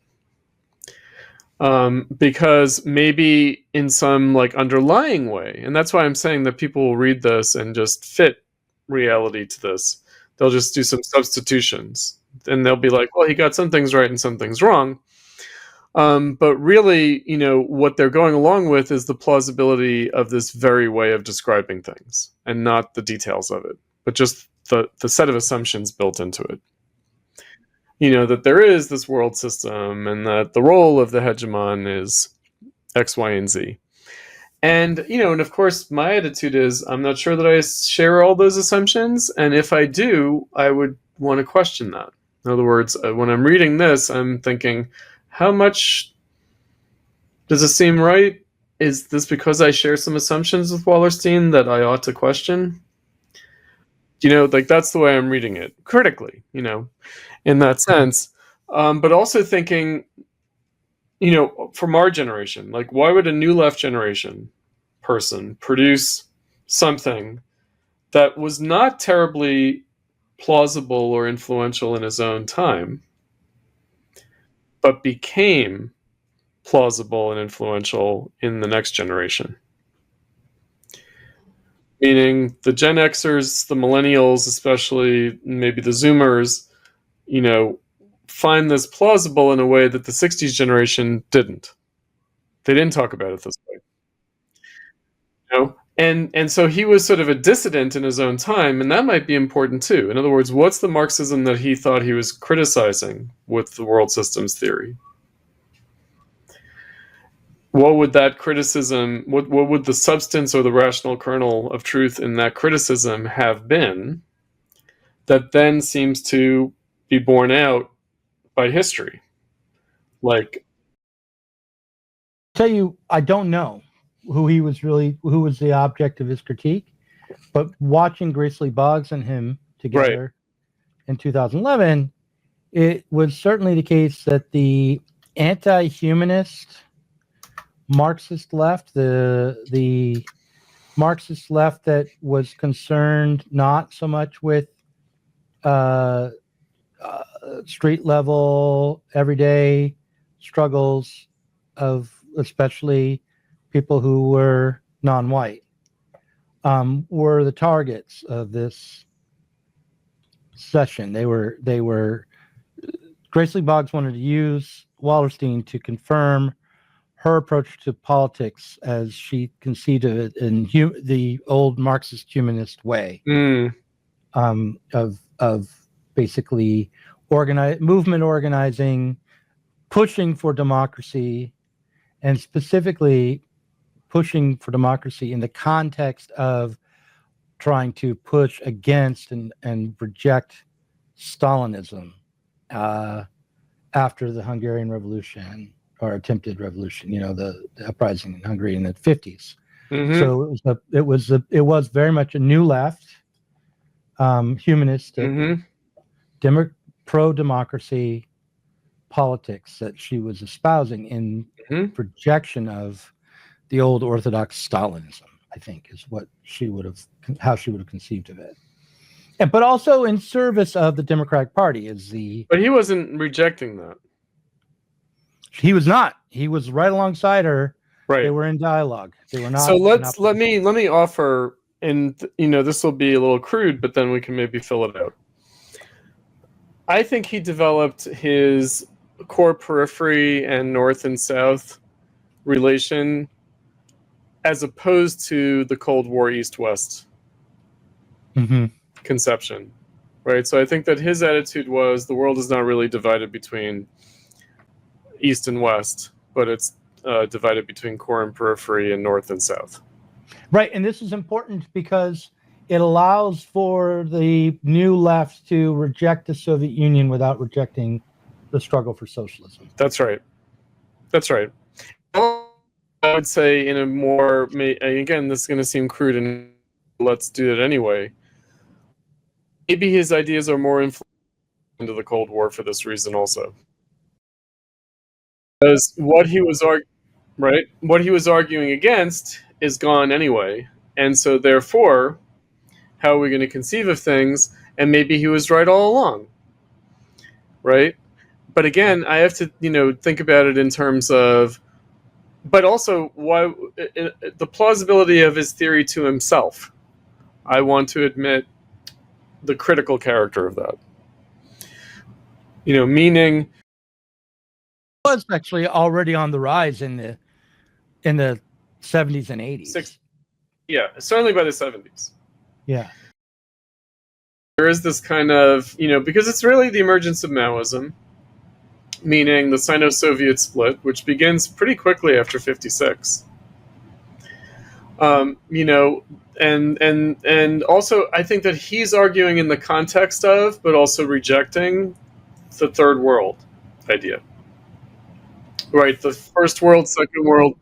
Because maybe in some underlying way, and that's why I'm saying that people will read this and just fit reality to this. They'll just do some substitutions and they'll be like, well, he got some things right and some things wrong. But really, what they're going along with is the plausibility of this very way of describing things and not the details of it, but just the set of assumptions built into it. That there is this world system and that the role of the hegemon is X, Y, and Z. And, and of course, my attitude is I'm not sure that I share all those assumptions. And if I do, I would want to question that. In other words, when I'm reading this, I'm thinking, how much does it seem right? Is this because I share some assumptions with Wallerstein that I ought to question? That's the way I'm reading it, critically, in that sense. But also thinking, from our generation, why would a new left generation person produce something that was not terribly plausible or influential in his own time, but became plausible and influential in the next generation? meaning the Gen Xers, the millennials, especially maybe the Zoomers, find this plausible in a way that the 60s generation didn't. They didn't talk about it this way. And so he was sort of a dissident in his own time, and that might be important too. In other words, what's the Marxism that he thought he was criticizing with the world systems theory? What would that criticism, what would the substance or the rational kernel of truth in that criticism have been that then seems to be borne out by history? Like, tell you, I don't know who was the object of his critique, but watching Grace Lee Boggs and him together in 2011, it was certainly the case that the anti-humanist Marxist left, the Marxist left that was concerned not so much with street level, everyday struggles of especially people who were non-white, were the targets of this session. They were Grace Lee Boggs wanted to use Wallerstein to confirm her approach to politics as she conceived of it in the old Marxist humanist way, of basically movement organizing, pushing for democracy, and specifically pushing for democracy in the context of trying to push against and reject Stalinism after the Hungarian Revolution, or attempted revolution, the uprising in Hungary in the 50s. mm-hmm. So it was very much a new left, humanistic, mm-hmm. pro-democracy politics that she was espousing in projection of the old Orthodox Stalinism, I think, is how she would have conceived of it. But also in service of the Democratic Party But he wasn't rejecting that. He was not. He was right alongside her. Right. They were in dialogue. They were not. So let me offer, and this will be a little crude, but then we can maybe fill it out. I think he developed his core periphery and north and south relation as opposed to the Cold War East-West conception, right? So I think that his attitude was the world is not really divided between East and West, but it's divided between core and periphery and north and south. Right, and this is important because it allows for the new left to reject the Soviet Union without rejecting the struggle for socialism. That's right. That's right. I would say in a more, again, this is going to seem crude, and let's do it anyway. Maybe his ideas are more influential into the Cold War for this reason also. Because what he was arguing against is gone anyway, and so therefore, how are we going to conceive of things? And maybe he was right all along, right? But again, I have to think about it in terms of, but also why the plausibility of his theory to himself. I want to admit the critical character of that. Meaning. Was actually already on the rise in the 70s and 80s. Yeah, certainly by the 70s. Yeah. There is this kind of, because it's really the emergence of Maoism, meaning the Sino-Soviet split, which begins pretty quickly after 56. And also I think that he's arguing in the context of, but also rejecting the third world idea. Right, the first world, second world.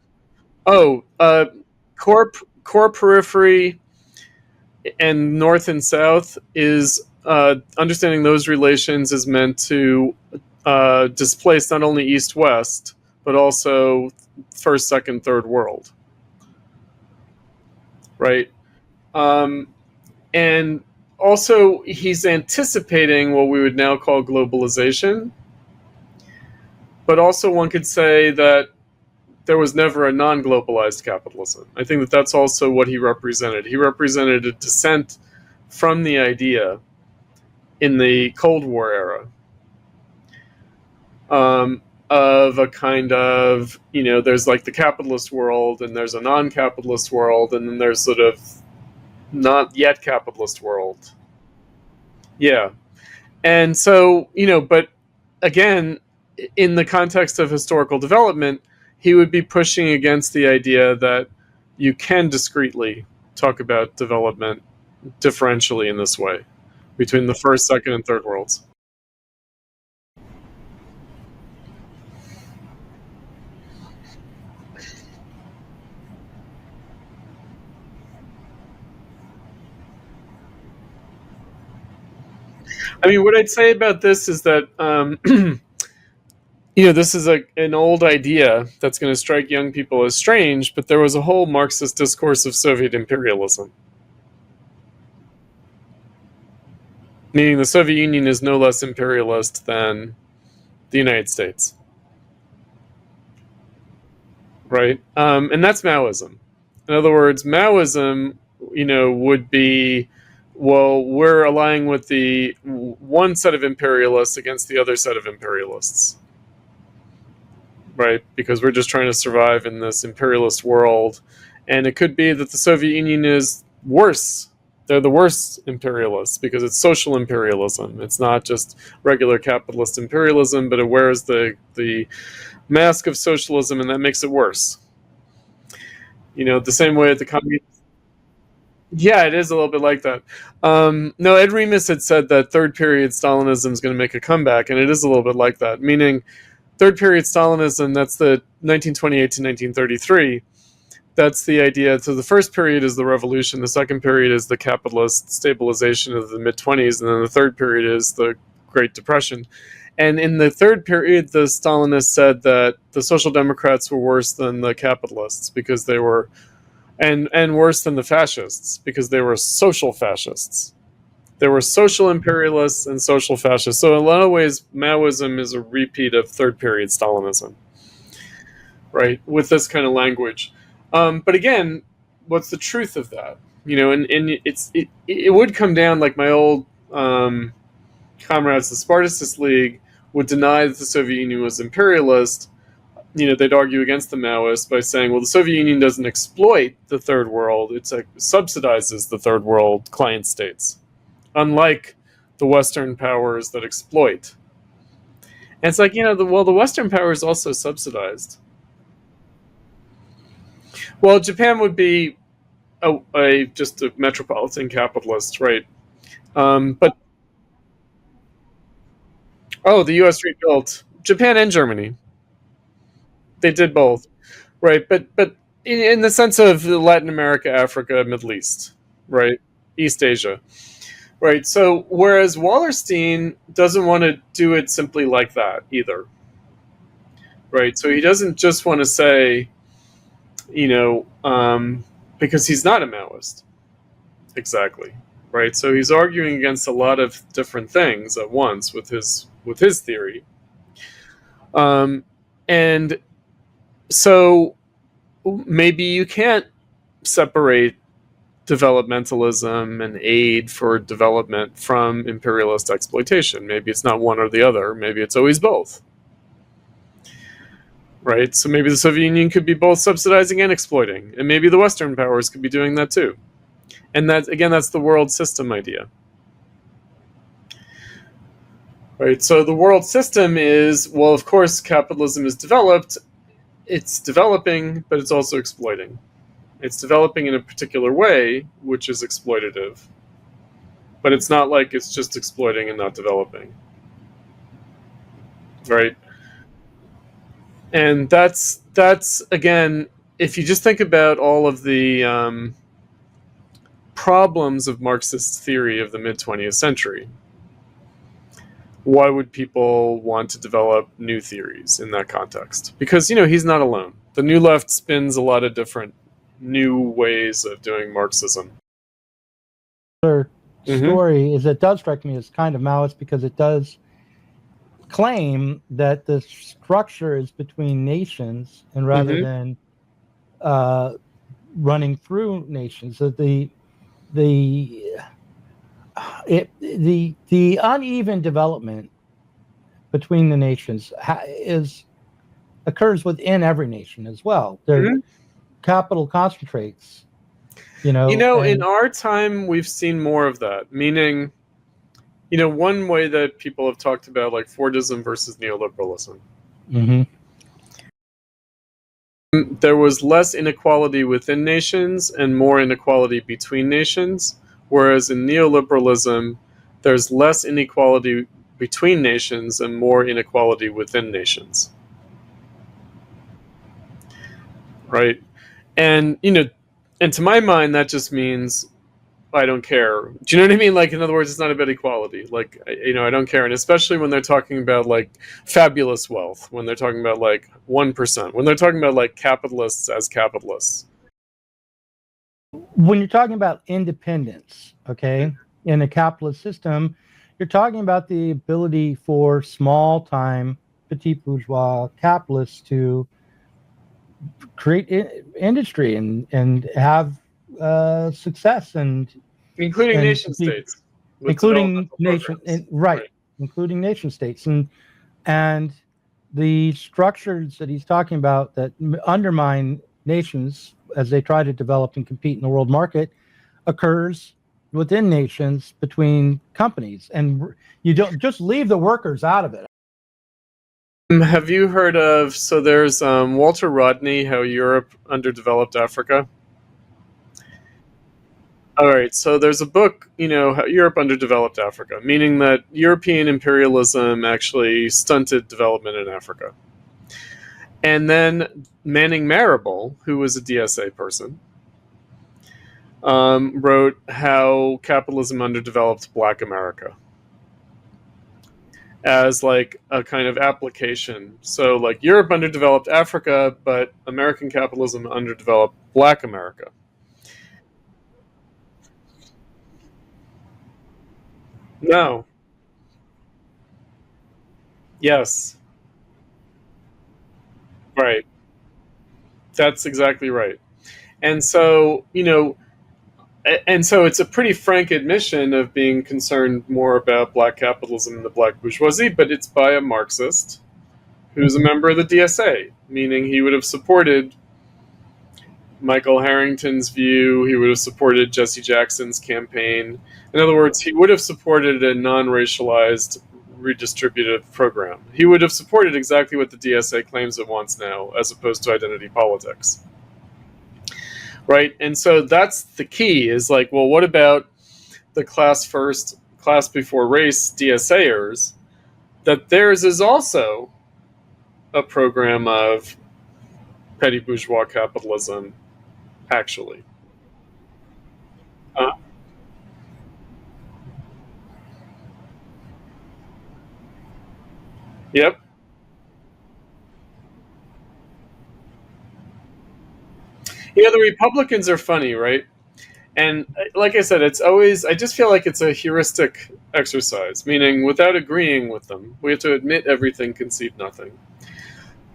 Core periphery and north and south is understanding those relations is meant to displace not only east-west, but also first, second, third world. Right? And also he's anticipating what we would now call globalization. But also one could say that there was never a non-globalized capitalism. I think that that's also what he represented. He represented a dissent from the idea in the Cold War era of a kind of, there's like the capitalist world and there's a non-capitalist world and then there's sort of not yet capitalist world. Yeah. And so, but again, in the context of historical development, he would be pushing against the idea that you can discretely talk about development differentially in this way between the first, second, and third worlds. I mean, what I'd say about this is that, this is an old idea that's going to strike young people as strange, but there was a whole Marxist discourse of Soviet imperialism. Meaning the Soviet Union is no less imperialist than the United States. Right? And that's Maoism. In other words, Maoism, would be, well, we're allying with the one set of imperialists against the other set of imperialists. Right? Because we're just trying to survive in this imperialist world. And it could be that the Soviet Union is worse. They're the worst imperialists because it's social imperialism. It's not just regular capitalist imperialism, but it wears the mask of socialism, and that makes it worse. The same way the communist. Yeah, it is a little bit like that. No, Ed Remus had said that third period Stalinism is going to make a comeback, and it is a little bit like that. Meaning, third period Stalinism, that's the 1928 to 1933. That's the idea. So the first period is the revolution. The second period is the capitalist stabilization of the mid-20s. And then the third period is the Great Depression. And in the third period, the Stalinists said that the Social Democrats were worse than the capitalists because they were, and worse than the fascists because they were social fascists. There were social imperialists and social fascists. So in a lot of ways, Maoism is a repeat of third period Stalinism, right? With this kind of language. But again, what's the truth of that? And it would come down like my old comrades, the Spartacist League, would deny that the Soviet Union was imperialist. They'd argue against the Maoists by saying, well, the Soviet Union doesn't exploit the third world. It subsidizes the third world client states, unlike the Western powers that exploit. And it's like, the Western powers also subsidized. Well, Japan would be just a metropolitan capitalist, right? But the U.S. rebuilt Japan and Germany. They did both, right? But in the sense of Latin America, Africa, Middle East, right? East Asia, right? So whereas Wallerstein doesn't want to do it simply like that either, right? So he doesn't just want to say, because he's not a Maoist, exactly, right? So he's arguing against a lot of different things at once with his theory, and so maybe you can't separate developmentalism and aid for development from imperialist exploitation. Maybe it's not one or the other. Maybe it's always both. Right? So maybe the Soviet Union could be both subsidizing and exploiting. And maybe the Western powers could be doing that too. And that, again, that's the world system idea. Right? So the world system is, well, of course, capitalism is developed. It's developing, but it's also exploiting. It's developing in a particular way, which is exploitative. But it's not like it's just exploiting and not developing. Right? And that's again, if you just think about all of the problems of Marxist theory of the mid-20th century, why would people want to develop new theories in that context? Because, he's not alone. The New Left spins a lot of different new ways of doing Marxism. Their story is, it does strike me as kind of Maoist because it does claim that the structure is between nations and rather than running through nations. So the uneven development between the nations occurs within every nation as well. Capital concentrates, in our time we've seen more of that, meaning, one way that people have talked about like Fordism versus neoliberalism. There was less inequality within nations and more inequality between nations, whereas in neoliberalism, there's less inequality between nations and more inequality within nations. Right? And, and to my mind, that just means I don't care. Do you know what I mean? Like, in other words, it's not about equality. Like, I don't care. And especially when they're talking about like fabulous wealth, when they're talking about like 1%, when they're talking about like capitalists as capitalists. When you're talking about independence, okay, in a capitalist system, you're talking about the ability for small-time petit bourgeois capitalists to create industry and have success, and including nation states, including nation states, and the structures that he's talking about that undermine nations as they try to develop and compete in the world market occurs within nations between companies, and you don't just leave the workers out of it. Have you heard of, so there's Walter Rodney, How Europe Underdeveloped Africa? All right, so there's a book, How Europe Underdeveloped Africa, meaning that European imperialism actually stunted development in Africa. And then Manning Marable, who was a DSA person, wrote How Capitalism Underdeveloped Black America as like a kind of application. So like Europe underdeveloped Africa, but American capitalism underdeveloped Black America. No. Yes. Right. That's exactly right. And so, and so it's a pretty frank admission of being concerned more about black capitalism and the black bourgeoisie, but it's by a Marxist who's a member of the DSA, meaning he would have supported Michael Harrington's view, he would have supported Jesse Jackson's campaign. In other words, he would have supported a non-racialized redistributive program. He would have supported exactly what the DSA claims it wants now, as opposed to identity politics. Right? And so that's the key, is like, well, what about the class first, class before race DSAers? That theirs is also a program of petty bourgeois capitalism, actually. Yep. The Republicans are funny, right? And like I said, it's always, I just feel like it's a heuristic exercise, meaning without agreeing with them, we have to admit everything, concede nothing.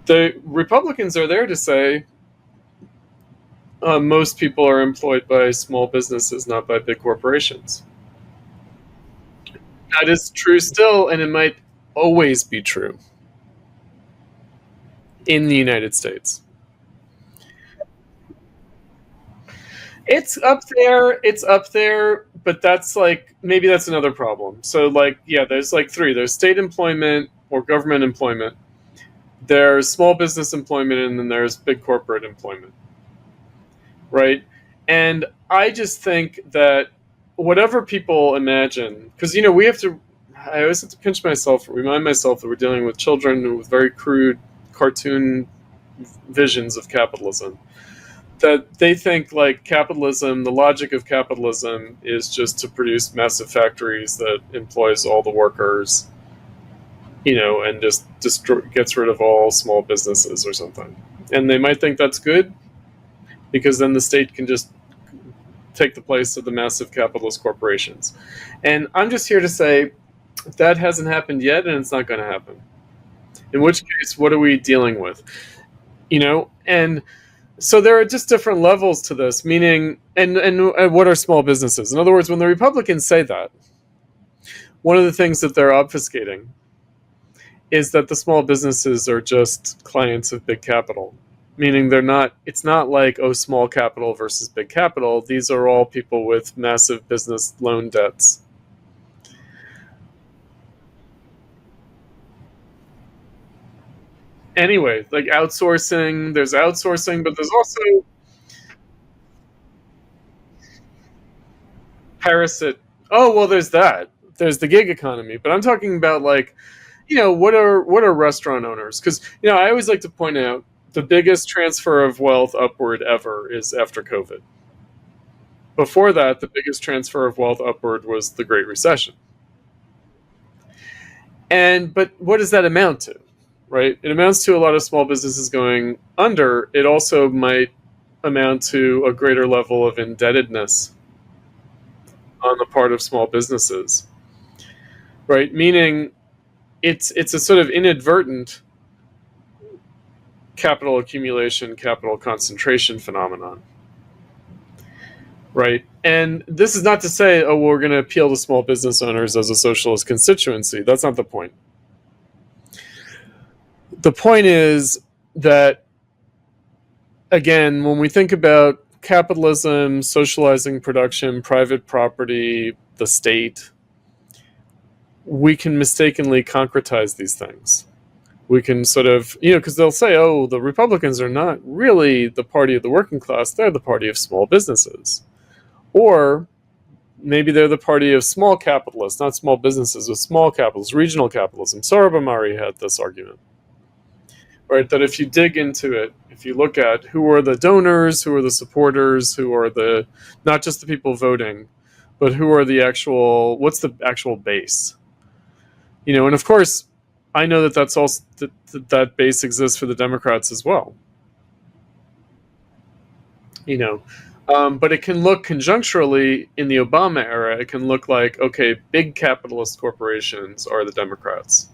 The Republicans are there to say most people are employed by small businesses, not by big corporations. That is true still, and it might always be true in the United States. It's up there, but that's like, maybe that's another problem. So like, yeah, there's like three. There's state employment or government employment. There's small business employment, and then there's big corporate employment. Right? And I just think that whatever people imagine, because we have to, I always have to pinch myself, remind myself that we're dealing with children with very crude cartoon visions of capitalism. That they think like capitalism, the logic of capitalism is just to produce massive factories that employs all the workers, and just gets rid of all small businesses or something. And they might think that's good because then the state can just take the place of the massive capitalist corporations. And I'm just here to say, That hasn't happened yet, and it's not going to happen. In which case, what are we dealing with? And so there are just different levels to this, meaning, and what are small businesses? In other words, when the Republicans say that, one of the things that they're obfuscating is that the small businesses are just clients of big capital, meaning it's not like, oh, small capital versus big capital. These are all people with massive business loan debts. Anyway, like outsourcing, there's outsourcing, but there's also parasite. Oh, well, there's that. There's the gig economy, but I'm talking about, like, what are restaurant owners? Because I always like to point out the biggest transfer of wealth upward ever is after COVID. Before that, the biggest transfer of wealth upward was the Great Recession. But what does that amount to? Right? It amounts to a lot of small businesses going under. It also might amount to a greater level of indebtedness on the part of small businesses. Right? Meaning it's a sort of inadvertent capital accumulation, capital concentration phenomenon. Right? And this is not to say, oh, we're going to appeal to small business owners as a socialist constituency. That's not the point. The point is that, again, when we think about capitalism, socializing production, private property, the state, we can mistakenly concretize these things. We can sort of, because they'll say, oh, the Republicans are not really the party of the working class, they're the party of small businesses. Or maybe they're the party of small capitalists, not small businesses, but small capitalists, regional capitalism. Sorabamari had this argument, right? That if you dig into it, if you look at who are the donors, who are the supporters, who are not just the people voting, but who are what's the actual base? And of course, I know that's also that base exists for the Democrats as well. But it can look conjuncturally in the Obama era, it can look like, okay, big capitalist corporations are the Democrats.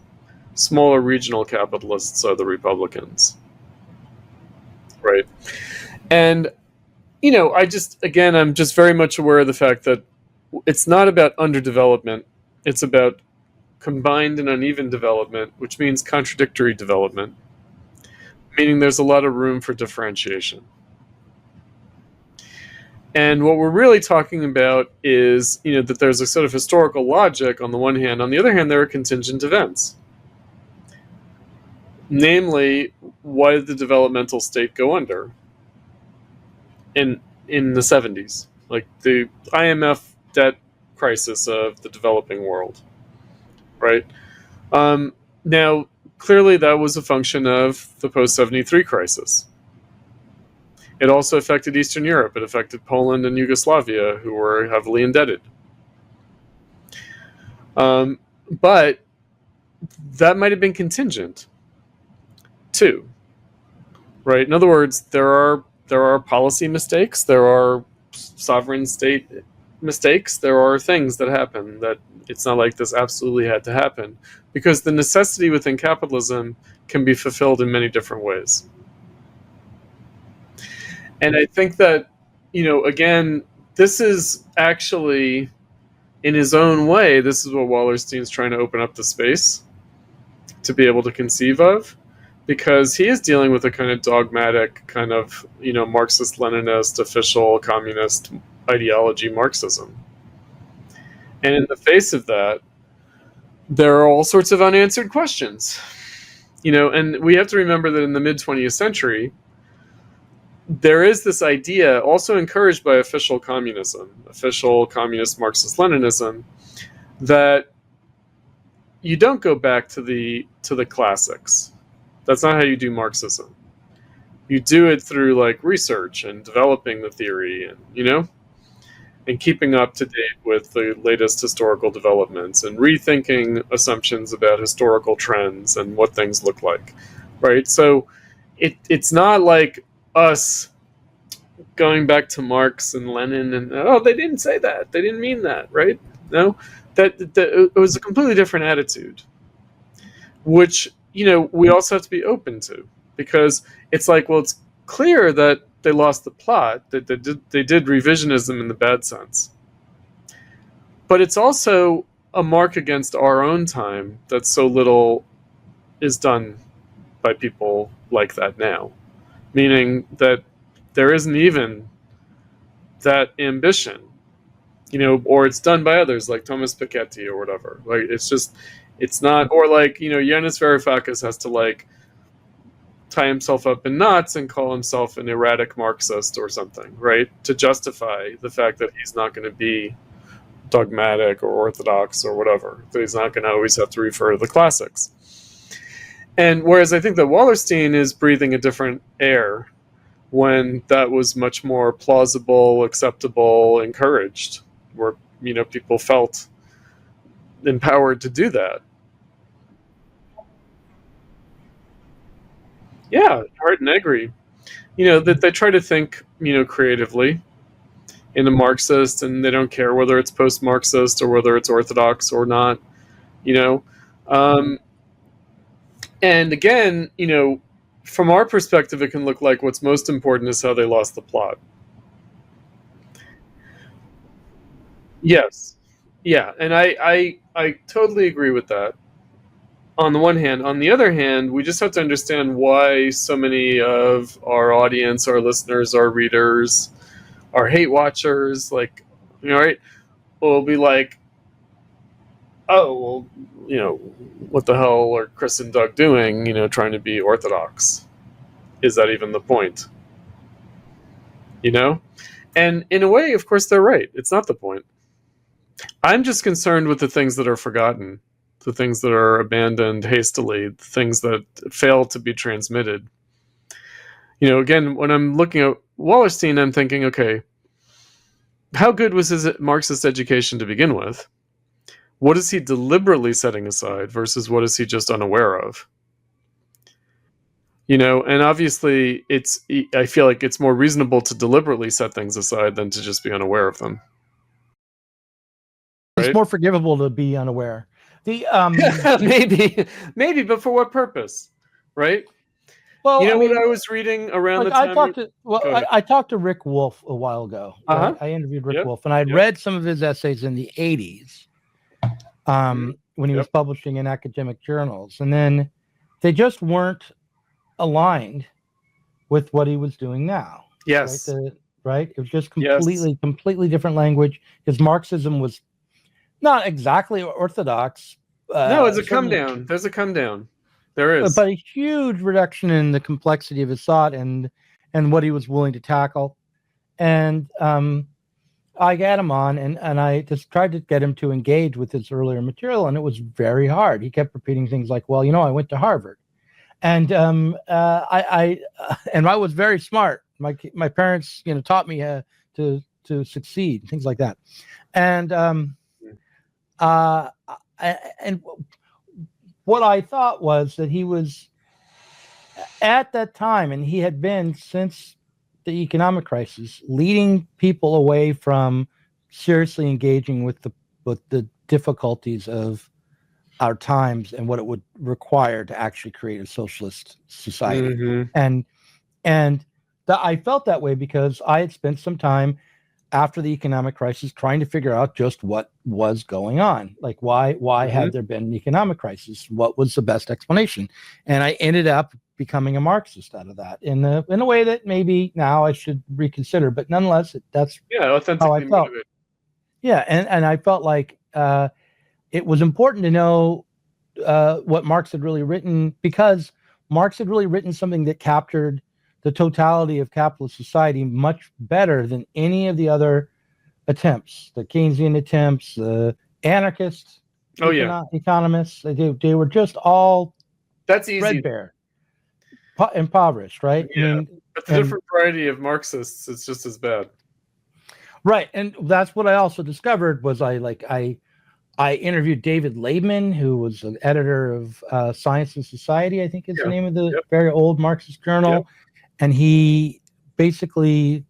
Smaller regional capitalists are the Republicans. Right. And, I'm just very much aware of the fact that it's not about underdevelopment. It's about combined and uneven development, which means contradictory development, meaning there's a lot of room for differentiation. And what we're really talking about is, that there's a sort of historical logic on the one hand. On the other hand, there are contingent events. Namely, why did the developmental state go under in the 70s? Like the IMF debt crisis of the developing world, right? Now, clearly that was a function of the post-73 crisis. It also affected Eastern Europe. It affected Poland and Yugoslavia, who were heavily indebted. But that might have been contingent, too. Right? In other words, there are policy mistakes. There are sovereign state mistakes. There are things that happen that it's not like this absolutely had to happen, because the necessity within capitalism can be fulfilled in many different ways. And I think that, again, this is actually, in his own way, this is what Wallerstein's trying to open up the space to be able to conceive of, because he is dealing with a kind of dogmatic, kind of, Marxist-Leninist, official communist ideology Marxism. And in the face of that, there are all sorts of unanswered questions. And we have to remember that in the mid-20th century, there is this idea, also encouraged by official communism, official communist Marxist-Leninism, that you don't go back to the classics. That's not how you do Marxism. You do it through like research and developing the theory, and keeping up to date with the latest historical developments and rethinking assumptions about historical trends and what things look like, right? So it's not like us going back to Marx and Lenin and, oh, they didn't say that, they didn't mean that, right? No, that it was a completely different attitude, which we also have to be open to, because it's like, well, it's clear that they lost the plot, that they did revisionism in the bad sense, but it's also a mark against our own time that so little is done by people like that now, meaning that there isn't even that ambition, or it's done by others like Thomas Piketty or whatever. Like, it's not, or like, Yanis Varoufakis has to like tie himself up in knots and call himself an erratic Marxist or something, right? To justify the fact that he's not going to be dogmatic or orthodox or whatever, that he's not going to always have to refer to the classics. And whereas I think that Wallerstein is breathing a different air when that was much more plausible, acceptable, encouraged, where people felt empowered to do that. Yeah, Hart and Negri, that they try to think, creatively in a Marxist, and they don't care whether it's post-Marxist or whether it's orthodox or not. You know, um, and again, from our perspective, it can look like what's most important is how they lost the plot. Yes, yeah, and I totally agree with that. On the one hand, on the other hand, we just have to understand why so many of our audience, our listeners, our readers, our hate watchers, like, right, will be like, oh, well, what the hell are Chris and Doug doing, trying to be orthodox? Is that even the point? You know? And in a way, of course, they're right. It's not the point. I'm just concerned with the things that are forgotten, the things that are abandoned hastily, the things that fail to be transmitted. Again, when I'm looking at Wallerstein, I'm thinking, okay, how good was his Marxist education to begin with? What is he deliberately setting aside versus what is he just unaware of? And obviously I feel like it's more reasonable to deliberately set things aside than to just be unaware of them. Right? It's more forgivable to be unaware. Maybe, but for what purpose? Right? Well, what I was reading around the time. I talked to Rick Wolff a while ago. Uh-huh. I interviewed Rick Wolff, and I'd read some of his essays in the 80s when he was publishing in academic journals, and then they just weren't aligned with what he was doing now. Yes. Right? It was just completely different language. His Marxism was not exactly orthodox. No, it's a come down. There's a come down. There is. But a huge reduction in the complexity of his thought and what he was willing to tackle. And I got him on, and I just tried to get him to engage with his earlier material, and it was very hard. He kept repeating things like, well, I went to Harvard. And I was very smart. My parents, taught me to succeed, things like that. And and what I thought was that he was at that time, and he had been since the economic crisis, leading people away from seriously engaging with the difficulties of our times and what it would require to actually create a socialist society. Mm-hmm. And I felt that way because I had spent some time after the economic crisis trying to figure out just what was going on. Like, why had there been an economic crisis? What was the best explanation? And I ended up becoming a Marxist out of that in a way that maybe now I should reconsider, but nonetheless, that's how I felt. Yeah, and I felt like it was important to know what Marx had really written, because Marx had really written something that captured the totality of capitalist society much better than any of the other attempts, the Keynesian attempts, the anarchists, economists. They were just all threadbare, impoverished, right? Yeah, but the different variety of Marxists, it's just as bad. Right, and that's what I also discovered was I interviewed David Laibman, who was an editor of Science and Society, I think is the name of the very old Marxist journal. And he basically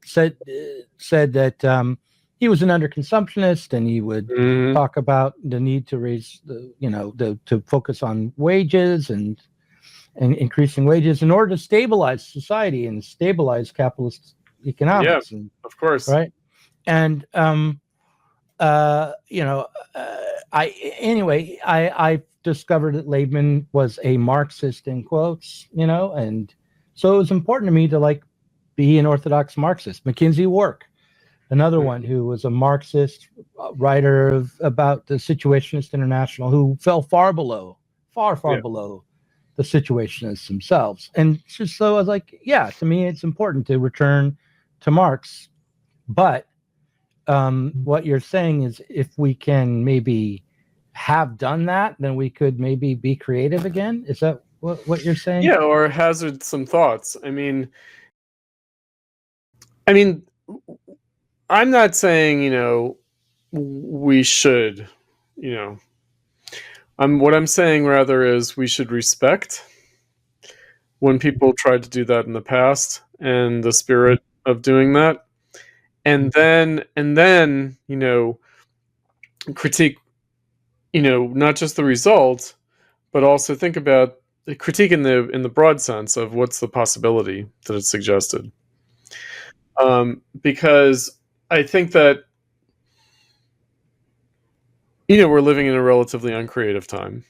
said that he was an underconsumptionist, and he would talk about the need to raise to focus on wages and increasing wages in order to stabilize society and stabilize capitalist economics. Yeah, of course. Right. And I discovered that Laban was a Marxist in quotes, and so it was important to me to be an orthodox Marxist. Mackenzie Wark, another one who was a Marxist writer about the Situationist International, who fell far below the Situationists themselves. And so I was like, yeah, to me, it's important to return to Marx. But what you're saying is if we can maybe have done that, then we could maybe be creative again. Is that what you're saying? Yeah, or hazard some thoughts. I mean, I'm not saying, we should, what I'm saying rather is we should respect when people tried to do that in the past and the spirit of doing that. And then, critique, not just the result, but also think about the critique in the broad sense of what's the possibility that it suggested. Because I think that, we're living in a relatively uncreative time.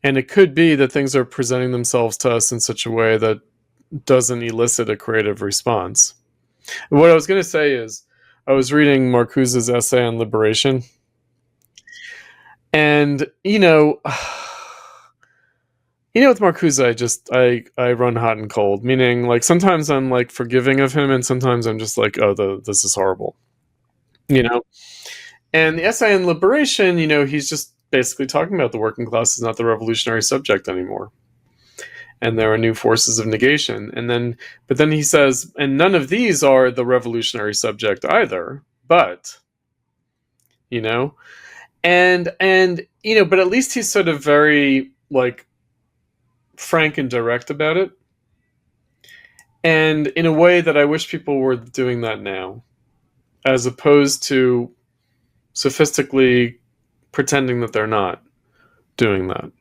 And it could be that things are presenting themselves to us in such a way that doesn't elicit a creative response. And what I was going to say is, I was reading Marcuse's essay on liberation. And, with Marcuse, I run hot and cold, meaning sometimes I'm forgiving of him and sometimes I'm just this is horrible, And the essay on liberation, he's just basically talking about the working class is not the revolutionary subject anymore. And there are new forces of negation. But then he says, and none of these are the revolutionary subject either, but, and but at least he's sort of very frank and direct about it. And in a way that I wish people were doing that now, as opposed to sophistically pretending that they're not doing that.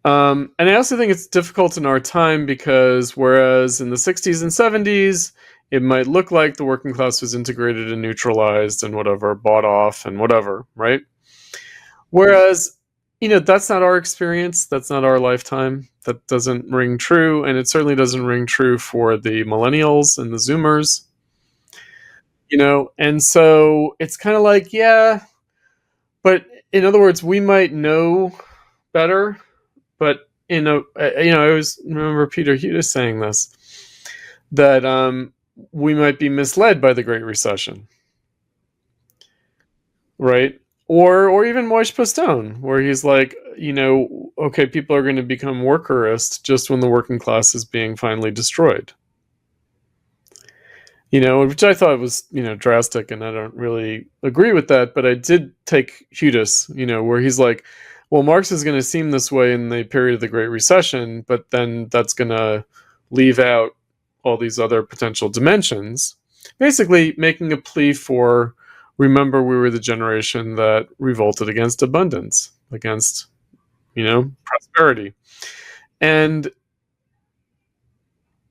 And I also think it's difficult in our time because whereas in the 60s and 70s, it might look like the working class was integrated and neutralized and whatever, bought off and whatever, right? Whereas, that's not our experience. That's not our lifetime. That doesn't ring true. And it certainly doesn't ring true for the millennials and the Zoomers. And so it's kind of yeah, but in other words, we might know better, but I always remember Peter Hudis saying this, that we might be misled by the Great Recession, right? Or even Moish Postone, where he's okay, people are going to become workerist just when the working class is being finally destroyed. Which I thought was, drastic, and I don't really agree with that, but I did take Hudis, where he's well, Marx is going to seem this way in the period of the Great Recession, but then that's going to leave out all these other potential dimensions, basically making a plea for, remember, we were the generation that revolted against abundance, against, prosperity. And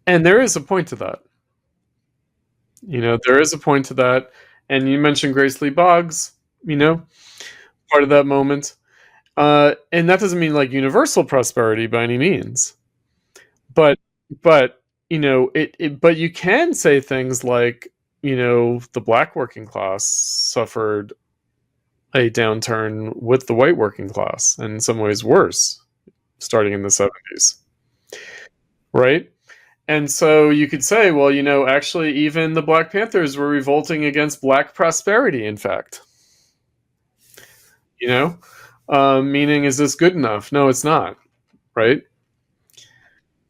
there is a point to that. There is a point to that. And you mentioned Grace Lee Boggs, part of that moment. And that doesn't mean universal prosperity by any means. But but you can say things the black working class suffered a downturn with the white working class, and in some ways worse, starting in the 70s. Right? And so you could say, well, actually even the Black Panthers were revolting against black prosperity, in fact. Meaning, is this good enough? No, it's not. Right?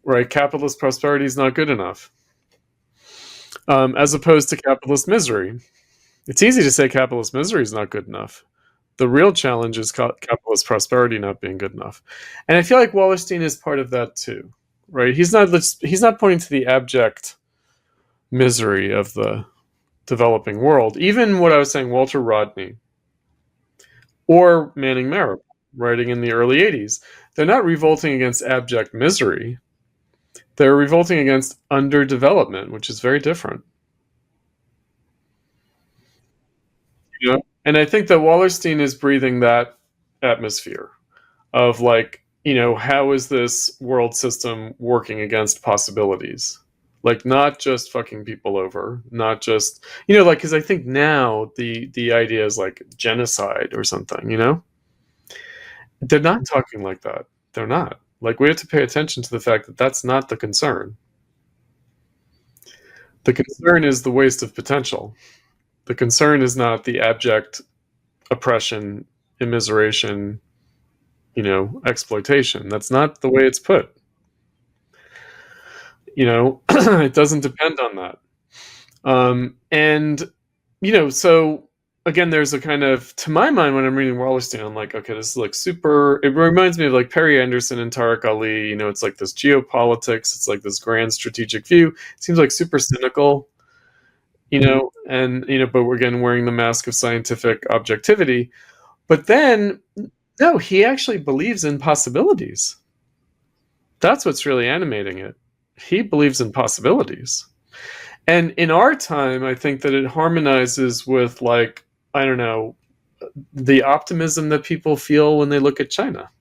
Right? Capitalist prosperity is not good enough. As opposed to capitalist misery. It's easy to say capitalist misery is not good enough. The real challenge is capitalist prosperity not being good enough. And I feel like Wallerstein is part of that too. Right? He's not pointing to the abject misery of the developing world. Even what I was saying, Walter Rodney or Manning Marable, writing in the early 80s, they're not revolting against abject misery. They're revolting against underdevelopment, which is very different. You know? And I think that Wallerstein is breathing that atmosphere of like, you know, how is this world system working against possibilities? Like not just fucking people over, not just, you know, like, because I think now the idea is like genocide or something, you know? They're not talking like that. They're not. Like, we have to pay attention to the fact that that's not the concern. The concern is the waste of potential. The concern is not the abject oppression, immiseration, you know, exploitation. That's not the way it's put. You know, it doesn't depend on that. And, you know, so again, there's a kind of, to my mind, when I'm reading Wallerstein, I'm like, okay, this is like super, it reminds me of like Perry Anderson and Tariq Ali, you know, it's like this geopolitics, it's like this grand strategic view. It seems like super cynical, you know, and, you know, but we're again wearing the mask of scientific objectivity. But then, no, he actually believes in possibilities. That's what's really animating it. He believes in possibilities. And in our time, I think that it harmonizes with, like, I don't know, the optimism that people feel when they look at China.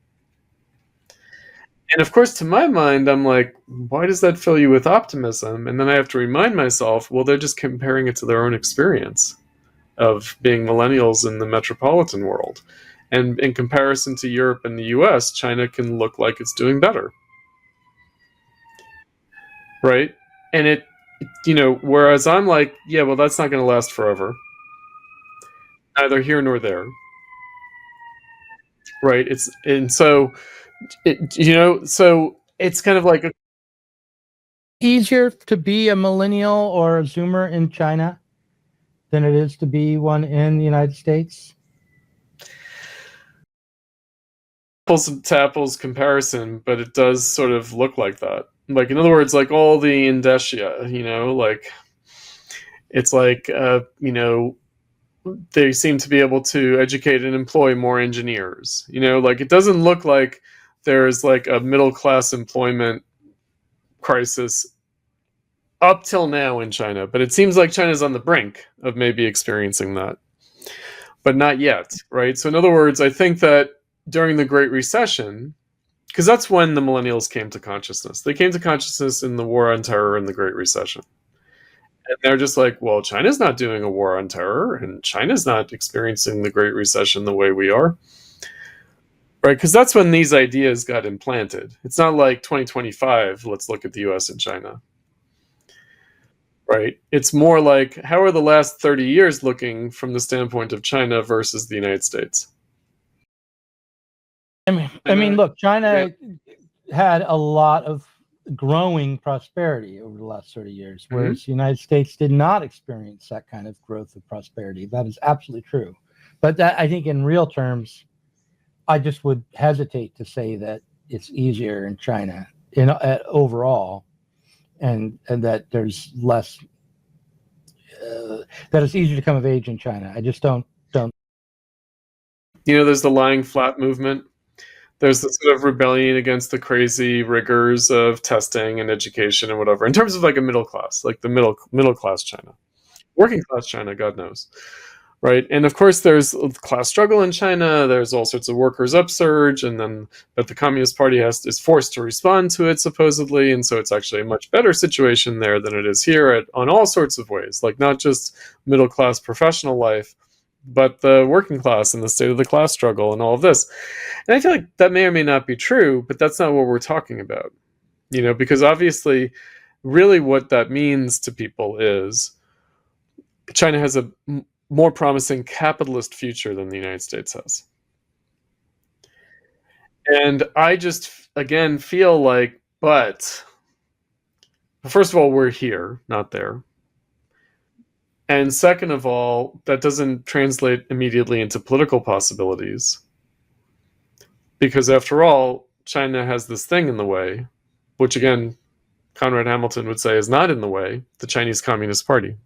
And of course, to my mind, I'm like, why does that fill you with optimism? And then I have to remind myself, well, they're just comparing it to their own experience of being millennials in the metropolitan world. And in comparison to Europe and the US, China can look like it's doing better. Right? And it, you know, whereas I'm like, yeah, well, that's not going to last forever. Neither here nor there. Right? It's, and so, you know, so it's kind of like easier to be a millennial or a Zoomer in China than it is to be one in the United States? Apples to apples comparison, but it does sort of look like that. Like, in other words, like all the indicia, you know, like it's like, you know, they seem to be able to educate and employ more engineers. You know, like it doesn't look like there's like a middle class employment crisis up till now in China, but it seems like China's on the brink of maybe experiencing that, but not yet, right? So in other words, I think that during the Great Recession, because that's when the millennials came to consciousness. They came to consciousness in the War on Terror and the Great Recession. And they're just like, well, China's not doing a war on terror, and China's not experiencing the Great Recession the way we are. Right? Because that's when these ideas got implanted. It's not like 2025, let's look at the US and China. Right? It's more like, how are the last 30 years looking from the standpoint of China versus the United States? I mean, look, China had a lot of growing prosperity over the last 30 years, whereas the United States did not experience that kind of growth of prosperity. That is absolutely true. But that, I think in real terms, I just would hesitate to say that it's easier in China overall, and that there's less, that it's easier to come of age in China. I just don't. You know, there's the lying flat movement. There's this sort of rebellion against the crazy rigors of testing and education and whatever, in terms of like a middle class, like the middle class China. Working class China, God knows. Right? And of course there's class struggle in China, there's all sorts of workers' upsurge, and then that the Communist Party is forced to respond to it, supposedly, and so it's actually a much better situation there than it is here on all sorts of ways, like not just middle class professional life, but the working class and the state of the class struggle and all of this. And I feel like that may or may not be true, but that's not what we're talking about. You know, because obviously, really what that means to people is China has a more promising capitalist future than the United States has. And I just, again, feel like, but first of all, we're here, not there. And second of all, that doesn't translate immediately into political possibilities. Because after all, China has this thing in the way, which again, Conrad Hamilton would say is not in the way, the Chinese Communist Party.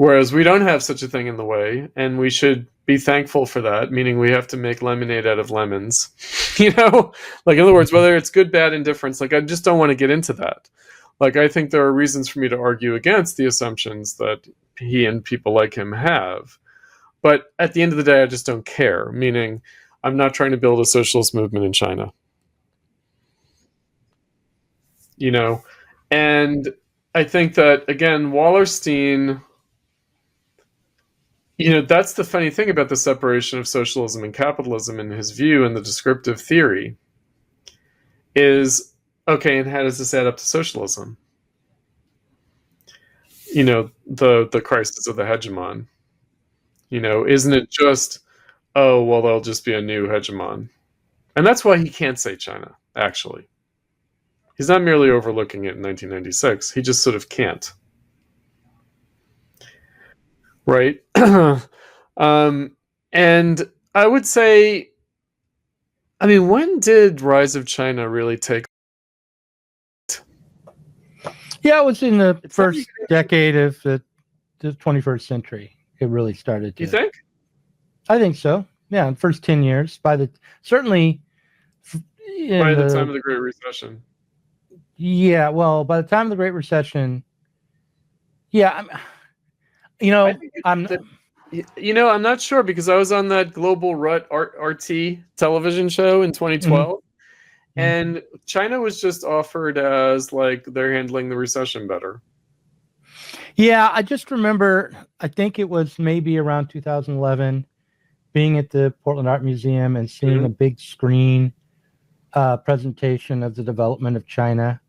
Whereas we don't have such a thing in the way, and we should be thankful for that, meaning we have to make lemonade out of lemons. Like, in other words, whether it's good, bad, indifference, I just don't want to get into that. I think there are reasons for me to argue against the assumptions that he and people like him have. But at the end of the day, I just don't care, meaning I'm not trying to build a socialist movement in China. And I think that, again, Wallerstein, that's the funny thing about the separation of socialism and capitalism in his view and the descriptive theory is, okay, and how does this add up to socialism? The crisis of the hegemon. Isn't it just, oh, well, there'll just be a new hegemon? And that's why he can't say China, actually. He's not merely overlooking it in 1996. He just sort of can't. Right? And I would say, when did Rise of China really take? Yeah, it was in the first decade of the 21st century. It really started to. You think? I think so. Yeah, in the first 10 years. Certainly by the time of the Great Recession. Yeah, well, by the time of the Great Recession, yeah, I'm not sure, because I was on that Global Rut RT television show in 2012, mm-hmm. and China was just offered as they're handling the recession better. Yeah, I just remember, I think it was maybe around 2011, being at the Portland Art Museum and seeing mm-hmm. a big screen presentation of the development of China,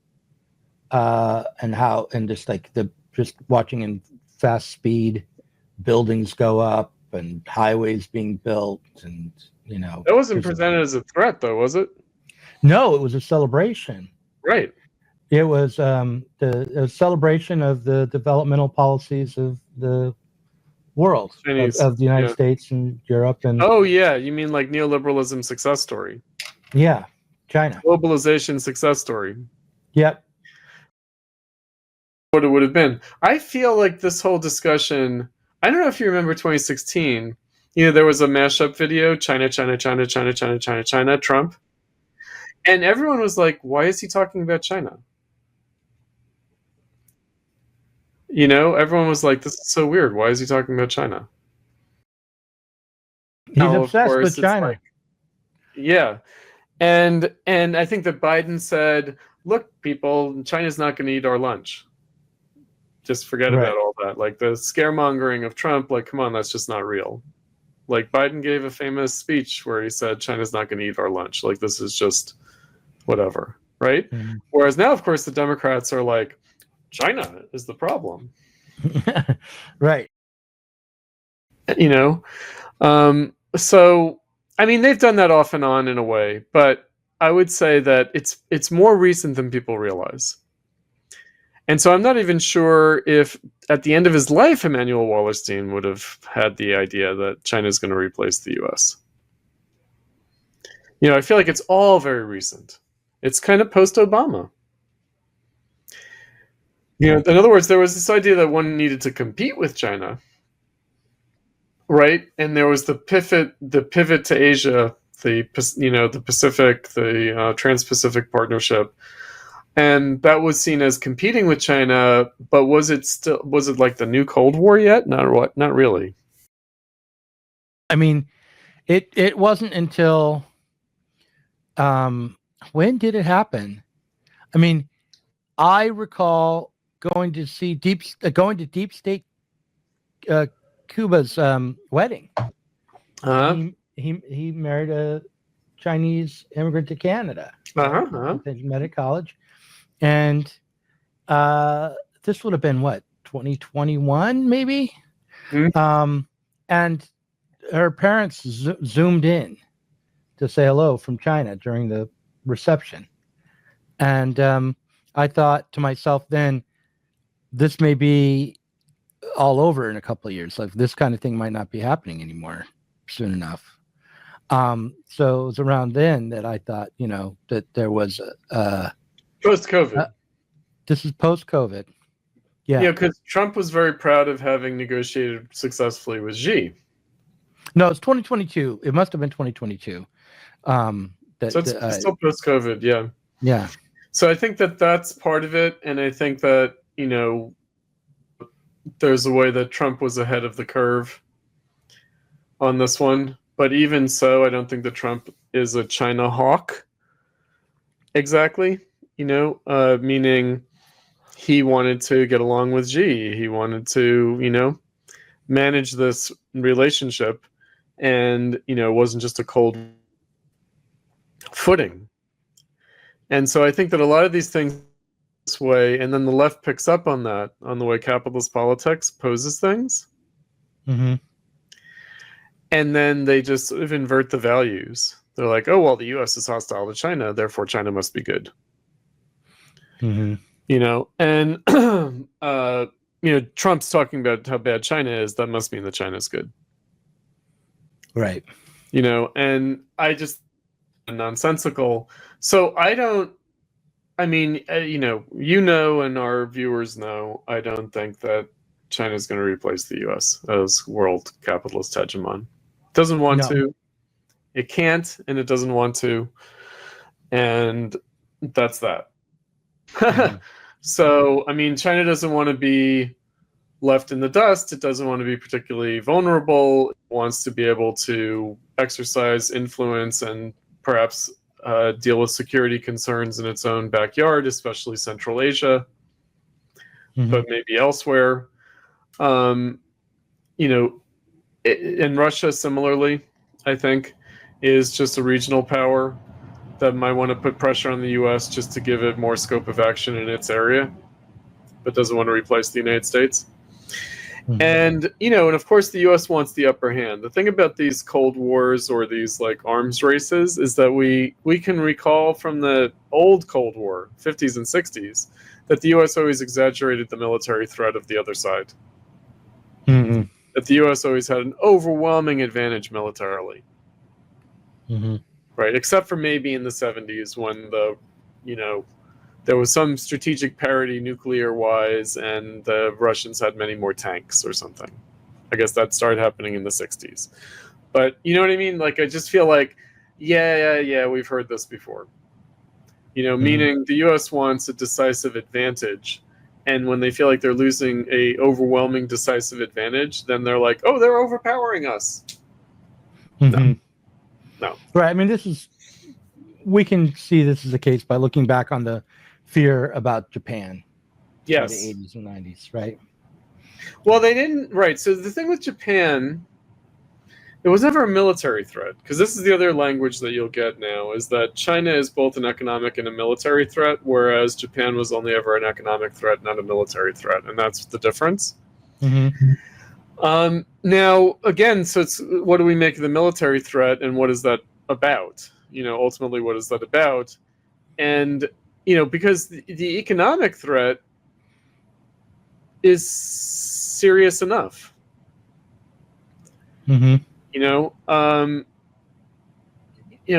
and just watching in fast speed buildings go up and highways being built, and that wasn't presented as a threat, though, was it? No, it was a celebration. Right. It was a celebration of the developmental policies of the world, of the United States and Europe. And oh yeah, you mean like neoliberalism success story? Yeah, China. Globalization success story. Yep. What it would have been. I feel like this whole discussion, I don't know if you remember 2016, there was a mashup video, China, Trump. And everyone was like, why is he talking about China? Everyone was like, this is so weird. Why is he talking about China? He's obsessed with China. Yeah. And I think that Biden said, look, people, China's not going to eat our lunch. Just forget about all that. The scaremongering of Trump, come on, that's just not real. Biden gave a famous speech where he said, China's not going to eat our lunch. This is just whatever, right? Mm-hmm. Whereas now, of course, the Democrats are like, China is the problem. Right. So, they've done that off and on in a way, but I would say that it's more recent than people realize. And so I'm not even sure if at the end of his life, Immanuel Wallerstein would have had the idea that China is going to replace the US. I feel like it's all very recent. It's kind of post-Obama. In other words, there was this idea that one needed to compete with China, right? And there was the pivot to Asia, the Pacific, the Trans-Pacific Partnership, and that was seen as competing with China. But was it like the new Cold War yet? Not really. It wasn't until when did it happen? I recall going to Deep State Cuba's wedding. Uh-huh. He married a Chinese immigrant to Canada. They met at college, and this would have been 2021 maybe. Mm-hmm. And her parents zoomed in to say hello from China during the reception, and I thought to myself then, this may be all over in a couple of years. This kind of thing might not be happening anymore soon enough. So it was around then that I thought, that there was post-COVID. This is post-COVID. Yeah. because Trump was very proud of having negotiated successfully with Xi. No, it's 2022. It must have been 2022. So it's still post-COVID, yeah. Yeah. So I think that that's part of it, and I think that, there's a way that Trump was ahead of the curve on this one. But even so, I don't think that Trump is a China hawk exactly, meaning he wanted to get along with Xi. He wanted to, manage this relationship, and, it wasn't just a cold footing. And so I think that a lot of these things this way, and then the left picks up on that, on the way capitalist politics poses things. Mm-hmm. And then they just sort of invert the values. They're like, oh, well, the U.S. is hostile to China, therefore China must be good. Mm-hmm. And Trump's talking about how bad China is. That must mean that China's good. Right. And I just nonsensical. So and our viewers know, I don't think that China's going to replace the U.S. as world capitalist hegemon. It doesn't want to. It can't, and it doesn't want to. And that's that. Mm-hmm. So, China doesn't want to be left in the dust. It doesn't want to be particularly vulnerable. It wants to be able to exercise influence and perhaps deal with security concerns in its own backyard, especially Central Asia, but maybe elsewhere. And Russia, similarly, I think, is just a regional power that might want to put pressure on the U.S. just to give it more scope of action in its area, but doesn't want to replace the United States. And, and of course the U.S. wants the upper hand. The thing about these Cold Wars or these arms races is that we can recall from the old Cold War, 50s and 60s, that the U.S. always exaggerated the military threat of the other side. Mm-hmm. That the U.S. always had an overwhelming advantage militarily. Mm-hmm. Right, except for maybe in the 70s when there was some strategic parity nuclear-wise, and the Russians had many more tanks or something. I guess that started happening in the 60s. But you know what I mean? I just feel like, yeah, we've heard this before. Meaning the U.S. wants a decisive advantage, and when they feel like they're losing a overwhelming decisive advantage, then they're like, oh, they're overpowering us. Mm-hmm. No. Right. We can see this is the case by looking back on the fear about Japan. Yes. In the 80s and 90s, right? Well, they didn't. Right. So the thing with Japan, it was never a military threat, because this is the other language that you'll get now, is that China is both an economic and a military threat, whereas Japan was only ever an economic threat, not a military threat. And that's the difference. Mm-hmm. Now, again, so it's, what do we make of the military threat, and what is that about? Ultimately, what is that about? And, because the economic threat is serious enough. Mm-hmm.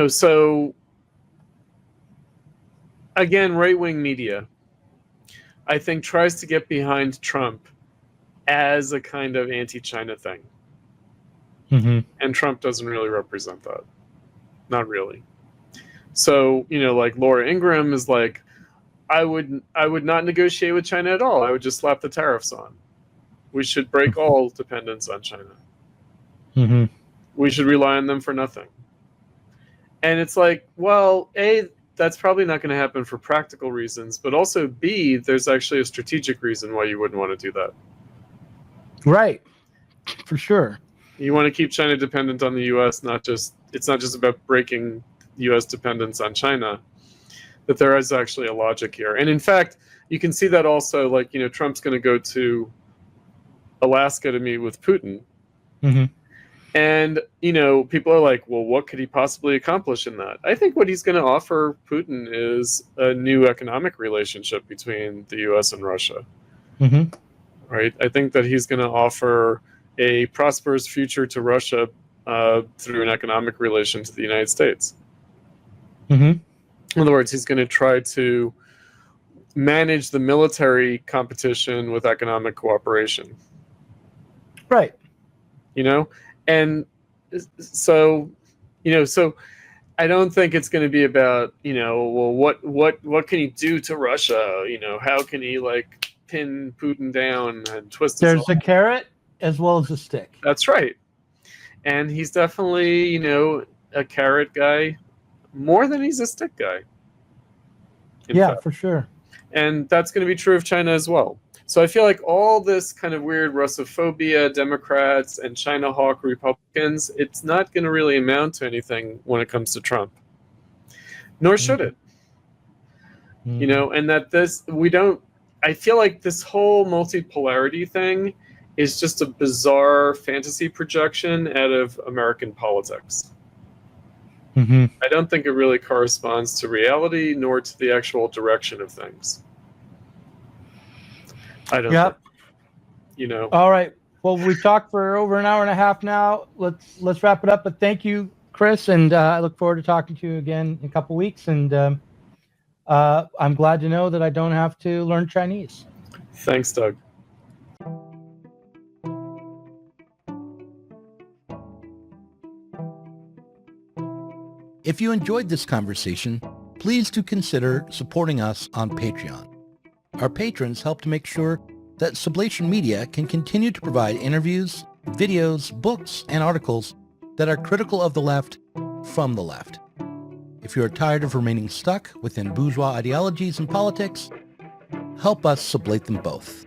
So, again, right-wing media, I think, tries to get behind Trump as a kind of anti-China thing. Mm-hmm. And Trump doesn't really represent that. Not really. So, Laura Ingraham is like, I would not negotiate with China at all. I would just slap the tariffs on. We should break all dependence on China. Mm-hmm. We should rely on them for nothing. And it's like, well, A, that's probably not going to happen for practical reasons, but also B, there's actually a strategic reason why you wouldn't want to do that. Right. For sure. You want to keep China dependent on the U.S., it's not just about breaking U.S. dependence on China, that there is actually a logic here. And in fact, you can see that also, Trump's going to go to Alaska to meet with Putin. Mm-hmm. And, people are like, well, what could he possibly accomplish in that? I think what he's going to offer Putin is a new economic relationship between the U.S. and Russia. Mm-hmm. Right? I think that he's going to offer a prosperous future to Russia through an economic relation to the United States. Mm-hmm. In other words, he's going to try to manage the military competition with economic cooperation. Right. And so, so I don't think it's going to be about, well, what can he do to Russia? How can he pin Putin down and twist his There's a carrot as well as a stick. That's right. And he's definitely, a carrot guy more than he's a stick guy. Yeah, for sure. And that's going to be true of China as well. So I feel like all this kind of weird Russophobia, Democrats and China hawk Republicans, it's not going to really amount to anything when it comes to Trump. Nor should it. And that I feel like this whole multipolarity thing is just a bizarre fantasy projection out of American politics. I don't think it really corresponds to reality nor to the actual direction of things. I don't think. All right. Well, we talked for over an hour and a half now. Let's wrap it up. But thank you, Chris, and I look forward to talking to you again in a couple weeks. And I'm glad to know that I don't have to learn Chinese. Thanks, Doug. If you enjoyed this conversation, please do consider supporting us on Patreon. Our patrons help to make sure that Sublation Media can continue to provide interviews, videos, books, and articles that are critical of the left from the left. If you are tired of remaining stuck within bourgeois ideologies and politics, help us sublate them both.